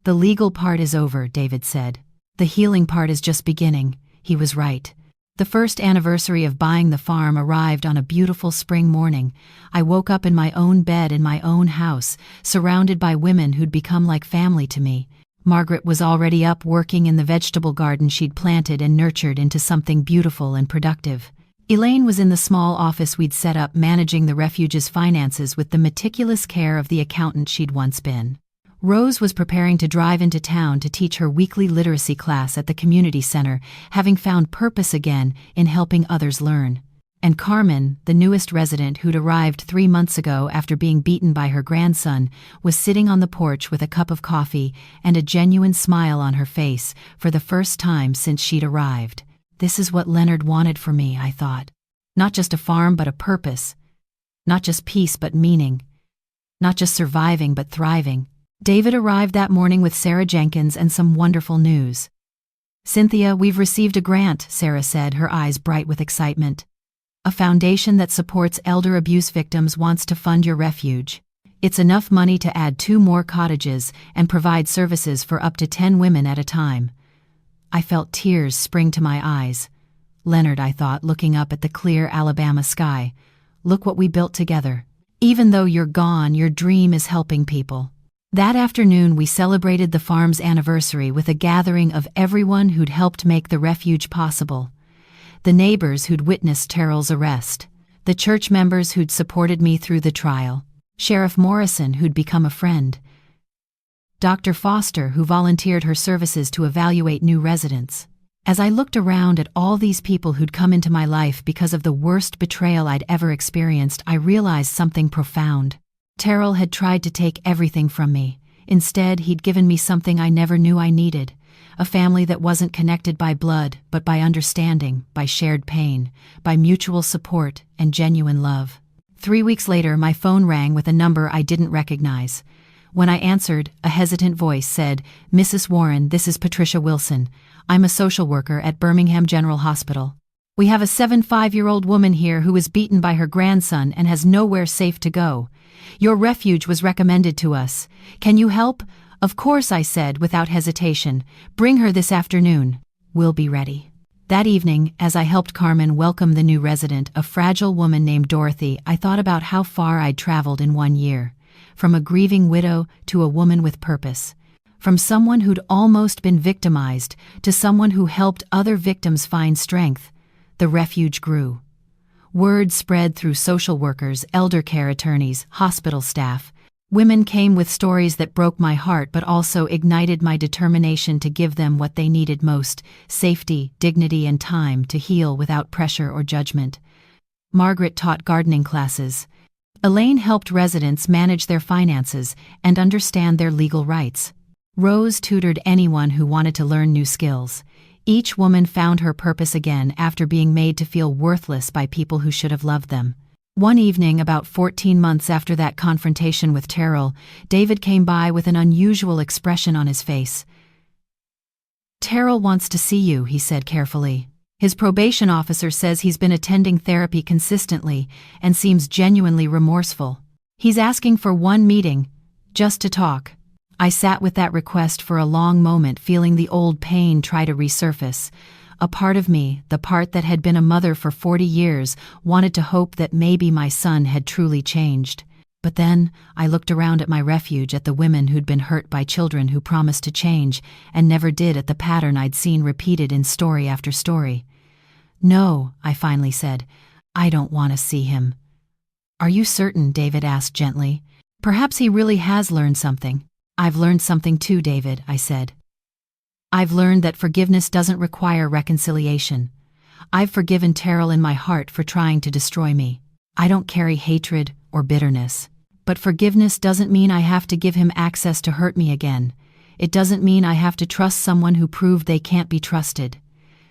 "The legal part is over," David said. "The healing part is just beginning." He was right. The first anniversary of buying the farm arrived on a beautiful spring morning. I woke up in my own bed in my own house, surrounded by women who'd become like family to me. Margaret was already up working in the vegetable garden she'd planted and nurtured into something beautiful and productive. Elaine was in the small office we'd set up, managing the refuge's finances with the meticulous care of the accountant she'd once been. Rose was preparing to drive into town to teach her weekly literacy class at the community center, having found purpose again in helping others learn. And Carmen, the newest resident who'd arrived 3 months ago after being beaten by her grandson, was sitting on the porch with a cup of coffee and a genuine smile on her face for the first time since she'd arrived. This is what Leonard wanted for me, I thought. Not just a farm, but a purpose. Not just peace, but meaning. Not just surviving, but thriving. David arrived that morning with Sarah Jenkins and some wonderful news. "Cynthia, we've received a grant," Sarah said, her eyes bright with excitement. "A foundation that supports elder abuse victims wants to fund your refuge. It's enough money to add 2 more cottages and provide services for up to 10 women at a time." I felt tears spring to my eyes. "Leonard," I thought, looking up at the clear Alabama sky, "look what we built together. Even though you're gone, your dream is helping people." That afternoon we celebrated the farm's anniversary with a gathering of everyone who'd helped make the refuge possible. The neighbors who'd witnessed Terrell's arrest, the church members who'd supported me through the trial, Sheriff Morrison who'd become a friend, Dr. Foster who volunteered her services to evaluate new residents. As I looked around at all these people who'd come into my life because of the worst betrayal I'd ever experienced, I realized something profound. Terrell had tried to take everything from me. Instead, he'd given me something I never knew I needed. A family that wasn't connected by blood, but by understanding, by shared pain, by mutual support and genuine love. 3 weeks later, my phone rang with a number I didn't recognize. When I answered, a hesitant voice said, "Mrs. Warren, this is Patricia Wilson. I'm a social worker at Birmingham General Hospital. We have a 75-year-old woman here who was beaten by her grandson and has nowhere safe to go. Your refuge was recommended to us. Can you help?" "Of course," I said without hesitation. "Bring her this afternoon. We'll be ready." That evening, as I helped Carmen welcome the new resident, a fragile woman named Dorothy, I thought about how far I'd traveled in 1 year. From a grieving widow to a woman with purpose. From someone who'd almost been victimized to someone who helped other victims find strength. The refuge grew. Word spread through social workers, elder care attorneys, hospital staff. Women came with stories that broke my heart but also ignited my determination to give them what they needed most: safety, dignity, and time to heal without pressure or judgment. Margaret taught gardening classes. Elaine helped residents manage their finances and understand their legal rights. Rose tutored anyone who wanted to learn new skills. Each woman found her purpose again after being made to feel worthless by people who should have loved them. One evening, about 14 months after that confrontation with Terrell, David came by with an unusual expression on his face. "Terrell wants to see you," he said carefully. "His probation officer says he's been attending therapy consistently and seems genuinely remorseful. He's asking for one meeting, just to talk." I sat with that request for a long moment, feeling the old pain try to resurface. A part of me, the part that had been a mother for 40 years, wanted to hope that maybe my son had truly changed. But then, I looked around at my refuge, at the women who'd been hurt by children who promised to change and never did, at the pattern I'd seen repeated in story after story. "No," I finally said. "I don't want to see him." "Are you certain?" David asked gently. "Perhaps he really has learned something." "I've learned something too, David," I said. "I've learned that forgiveness doesn't require reconciliation. I've forgiven Terrell in my heart for trying to destroy me. I don't carry hatred or bitterness. But forgiveness doesn't mean I have to give him access to hurt me again. It doesn't mean I have to trust someone who proved they can't be trusted."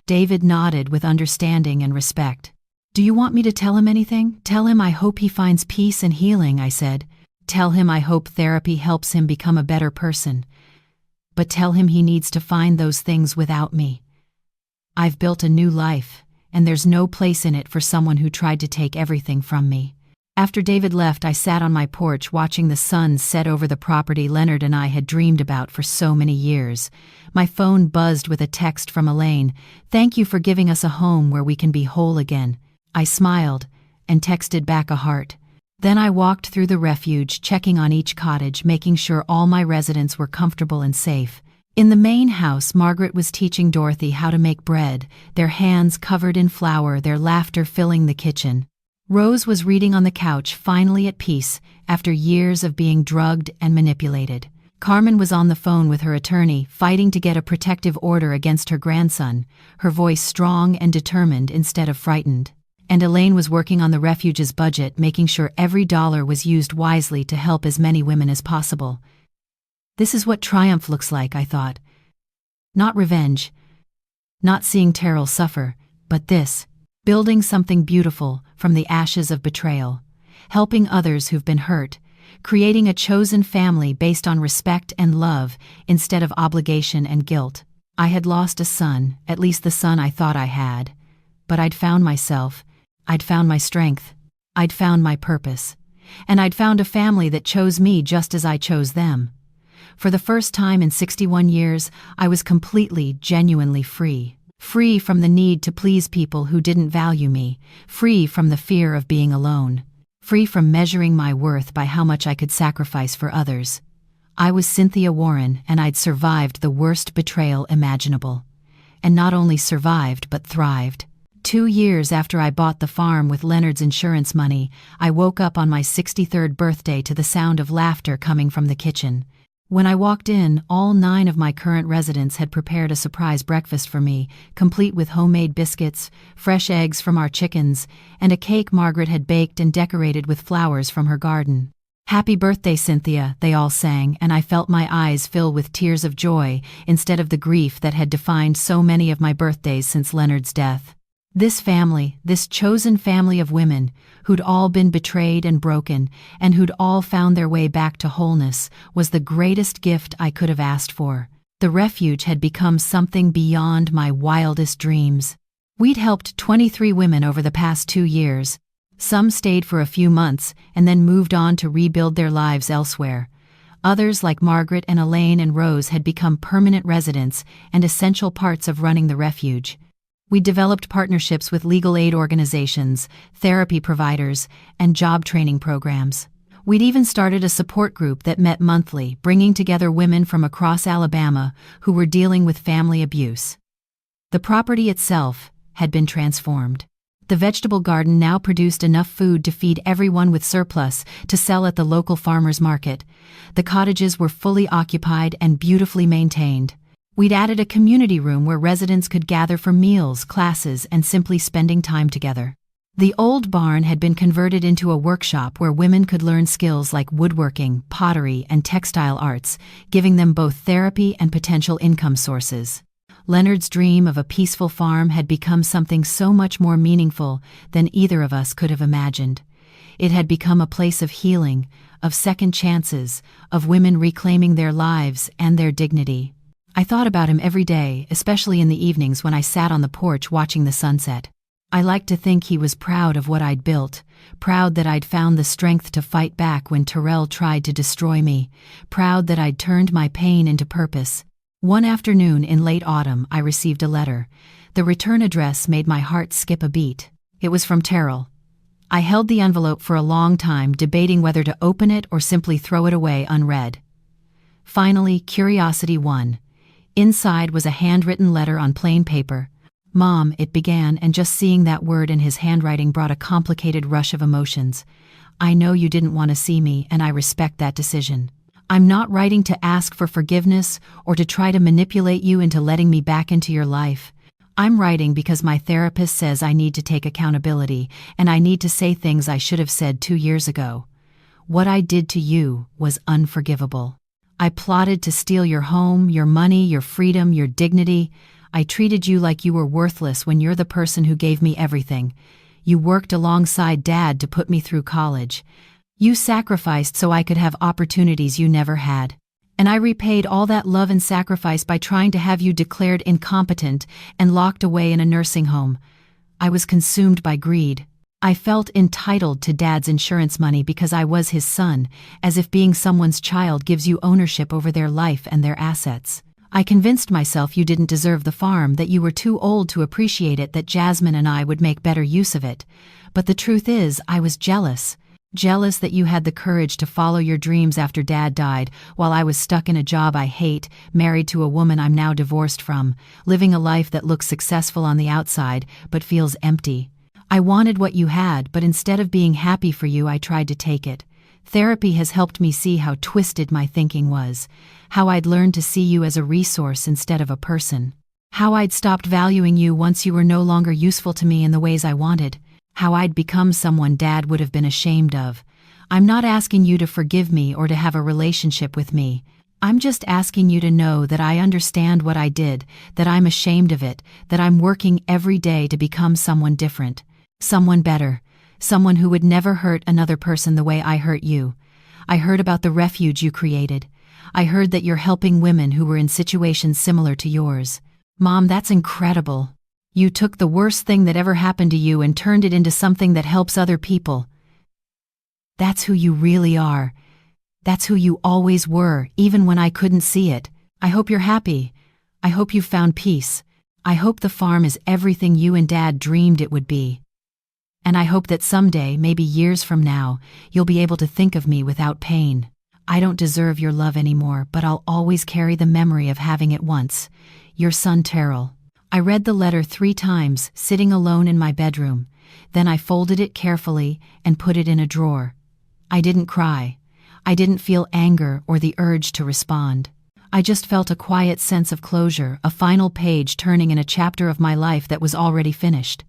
David nodded with understanding and respect. "Do you want me to tell him anything?" "Tell him I hope he finds peace and healing," I said. "Tell him I hope therapy helps him become a better person. But tell him he needs to find those things without me. I've built a new life, and there's no place in it for someone who tried to take everything from me." After David left, I sat on my porch watching the sun set over the property Leonard and I had dreamed about for so many years. My phone buzzed with a text from Elaine. "Thank you for giving us a home where we can be whole again." I smiled and texted back a heart. Then I walked through the refuge, checking on each cottage, making sure all my residents were comfortable and safe. In the main house, Margaret was teaching Dorothy how to make bread, their hands covered in flour, their laughter filling the kitchen. Rose was reading on the couch, finally at peace, after years of being drugged and manipulated. Carmen was on the phone with her attorney, fighting to get a protective order against her grandson, her voice strong and determined instead of frightened. And Elaine was working on the refuge's budget, making sure every dollar was used wisely to help as many women as possible. This is what triumph looks like, I thought. Not revenge, not seeing Terrell suffer, but this, building something beautiful from the ashes of betrayal, helping others who've been hurt, creating a chosen family based on respect and love instead of obligation and guilt. I had lost a son, at least the son I thought I had, but I'd found myself, I'd found my strength, I'd found my purpose, and I'd found a family that chose me just as I chose them. For the first time in 61 years, I was completely, genuinely free. Free from the need to please people who didn't value me, free from the fear of being alone, free from measuring my worth by how much I could sacrifice for others. I was Cynthia Warren, and I'd survived the worst betrayal imaginable. And not only survived, but thrived. 2 years after I bought the farm with Leonard's insurance money, I woke up on my 63rd birthday to the sound of laughter coming from the kitchen. When I walked in, all 9 of my current residents had prepared a surprise breakfast for me, complete with homemade biscuits, fresh eggs from our chickens, and a cake Margaret had baked and decorated with flowers from her garden. "Happy birthday, Cynthia," they all sang, and I felt my eyes fill with tears of joy instead of the grief that had defined so many of my birthdays since Leonard's death. This family, this chosen family of women, who'd all been betrayed and broken, and who'd all found their way back to wholeness, was the greatest gift I could have asked for. The refuge had become something beyond my wildest dreams. We'd helped 23 women over the past 2 years. Some stayed for a few months and then moved on to rebuild their lives elsewhere. Others, like Margaret and Elaine and Rose, had become permanent residents and essential parts of running the refuge. We developed partnerships with legal aid organizations, therapy providers, and job training programs. We'd even started a support group that met monthly, bringing together women from across Alabama who were dealing with family abuse. The property itself had been transformed. The vegetable garden now produced enough food to feed everyone with surplus to sell at the local farmers market. The cottages were fully occupied and beautifully maintained. We'd added a community room where residents could gather for meals, classes, and simply spending time together. The old barn had been converted into a workshop where women could learn skills like woodworking, pottery, and textile arts, giving them both therapy and potential income sources. Leonard's dream of a peaceful farm had become something so much more meaningful than either of us could have imagined. It had become a place of healing, of second chances, of women reclaiming their lives and their dignity. I thought about him every day, especially in the evenings when I sat on the porch watching the sunset. I liked to think he was proud of what I'd built, proud that I'd found the strength to fight back when Terrell tried to destroy me, proud that I'd turned my pain into purpose. One afternoon in late autumn, I received a letter. The return address made my heart skip a beat. It was from Terrell. I held the envelope for a long time, debating whether to open it or simply throw it away unread. Finally, curiosity won. Inside was a handwritten letter on plain paper. "Mom," it began, and just seeing that word in his handwriting brought a complicated rush of emotions. "I know you didn't want to see me, and I respect that decision. I'm not writing to ask for forgiveness or to try to manipulate you into letting me back into your life. I'm writing because my therapist says I need to take accountability, and I need to say things I should have said 2 years ago. What I did to you was unforgivable. I plotted to steal your home, your money, your freedom, your dignity. I treated you like you were worthless when you're the person who gave me everything. You worked alongside Dad to put me through college. You sacrificed so I could have opportunities you never had. And I repaid all that love and sacrifice by trying to have you declared incompetent and locked away in a nursing home. I was consumed by greed. I felt entitled to Dad's insurance money because I was his son, as if being someone's child gives you ownership over their life and their assets. I convinced myself you didn't deserve the farm, that you were too old to appreciate it, that Jasmine and I would make better use of it. But the truth is, I was jealous. Jealous that you had the courage to follow your dreams after Dad died, while I was stuck in a job I hate, married to a woman I'm now divorced from, living a life that looks successful on the outside but feels empty. I wanted what you had, but instead of being happy for you, I tried to take it. Therapy has helped me see how twisted my thinking was, how I'd learned to see you as a resource instead of a person, how I'd stopped valuing you once you were no longer useful to me in the ways I wanted. how I'd become someone Dad would have been ashamed of. I'm not asking you to forgive me or to have a relationship with me. I'm just asking you to know that I understand what I did, that I'm ashamed of it, that I'm working every day to become someone different, someone better, someone who would never hurt another person the way I hurt you. I heard about the refuge you created. I heard that you're helping women who were in situations similar to yours. Mom, that's incredible. You took the worst thing that ever happened to you and turned it into something that helps other people. That's who you really are. That's who you always were, even when I couldn't see it. I hope you're happy. I hope you found peace. I hope the farm is everything you and Dad dreamed it would be. And I hope that someday, maybe years from now, you'll be able to think of me without pain. I don't deserve your love anymore, but I'll always carry the memory of having it once. Your son, Terrell. I read the letter 3 times, sitting alone in my bedroom. Then I folded it carefully and put it in a drawer. I didn't cry. I didn't feel anger or the urge to respond. I just felt a quiet sense of closure, a final page turning in a chapter of my life that was already finished.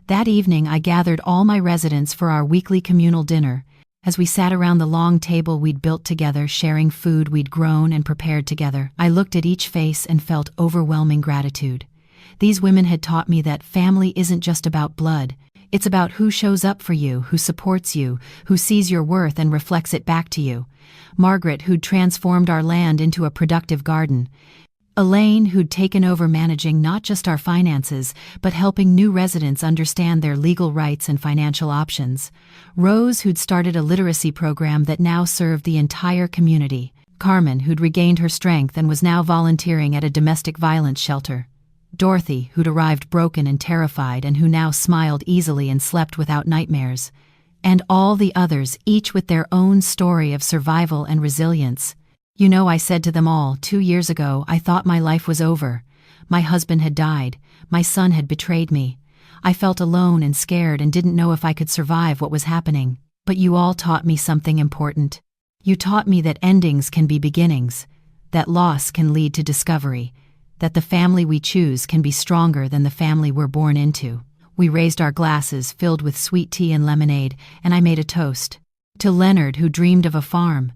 That evening I gathered all my residents for our weekly communal dinner. As we sat around the long table we'd built together, sharing food we'd grown and prepared together, I looked at each face and felt overwhelming gratitude. These women had taught me that family isn't just about blood. It's about who shows up for you, who supports you, who sees your worth and reflects it back to you. Margaret, who'd transformed our land into a productive garden. Elaine, who'd taken over managing not just our finances, but helping new residents understand their legal rights and financial options. Rose, who'd started a literacy program that now served the entire community. Carmen, who'd regained her strength and was now volunteering at a domestic violence shelter. Dorothy, who'd arrived broken and terrified and who now smiled easily and slept without nightmares. And all the others, each with their own story of survival and resilience. You know, I said to them all, 2 years ago, I thought my life was over. My husband had died. My son had betrayed me. I felt alone and scared and didn't know if I could survive what was happening. But you all taught me something important. You taught me that endings can be beginnings, that loss can lead to discovery, that the family we choose can be stronger than the family we're born into. We raised our glasses filled with sweet tea and lemonade, and I made a toast. To Leonard, who dreamed of a farm.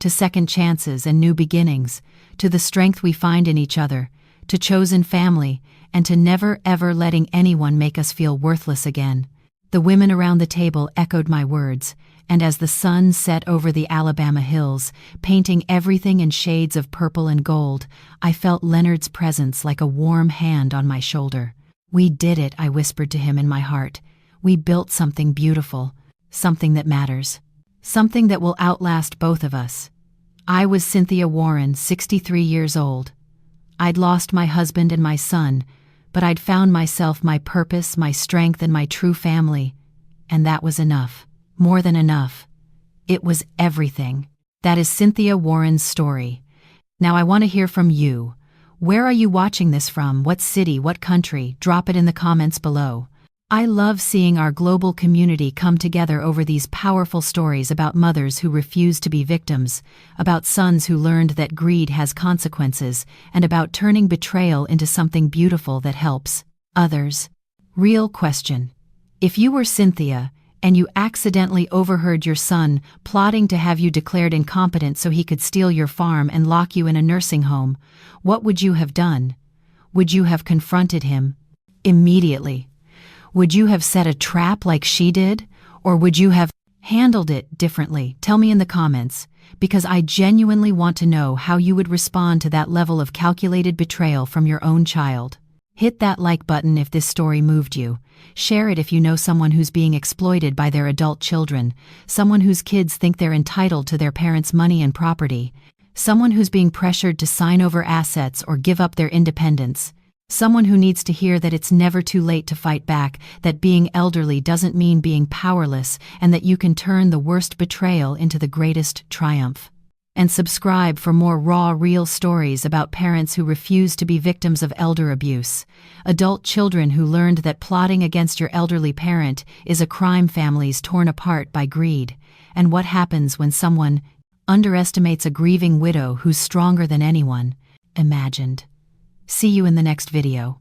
To second chances and new beginnings. To the strength we find in each other. To chosen family, and to never ever letting anyone make us feel worthless again. The women around the table echoed my words, and as the sun set over the Alabama hills, painting everything in shades of purple and gold, I felt Leonard's presence like a warm hand on my shoulder. We did it, I whispered to him in my heart. We built something beautiful, something that matters, something that will outlast both of us. I was Cynthia Warren, 63 years old. I'd lost my husband and my son, but I'd found myself, my purpose, my strength, and my true family. And that was enough. More than enough. It was everything. That is Cynthia Warren's story. Now I want to hear from you. Where are you watching this from? What city? What country? Drop it in the comments below. I love seeing our global community come together over these powerful stories about mothers who refuse to be victims, about sons who learned that greed has consequences, and about turning betrayal into something beautiful that helps others. Real question. If you were Cynthia, and you accidentally overheard your son plotting to have you declared incompetent so he could steal your farm and lock you in a nursing home, what would you have done? Would you have confronted him immediately? Would you have set a trap like she did? Or would you have handled it differently? Tell me in the comments, because I genuinely want to know how you would respond to that level of calculated betrayal from your own child. Hit that like button if this story moved you. Share it if you know someone who's being exploited by their adult children, someone whose kids think they're entitled to their parents' money and property, someone who's being pressured to sign over assets or give up their independence, someone who needs to hear that it's never too late to fight back, that being elderly doesn't mean being powerless, and that you can turn the worst betrayal into the greatest triumph. And subscribe for more raw, real stories about parents who refuse to be victims of elder abuse, adult children who learned that plotting against your elderly parent is a crime, families torn apart by greed, and what happens when someone underestimates a grieving widow who's stronger than anyone imagined. See you in the next video.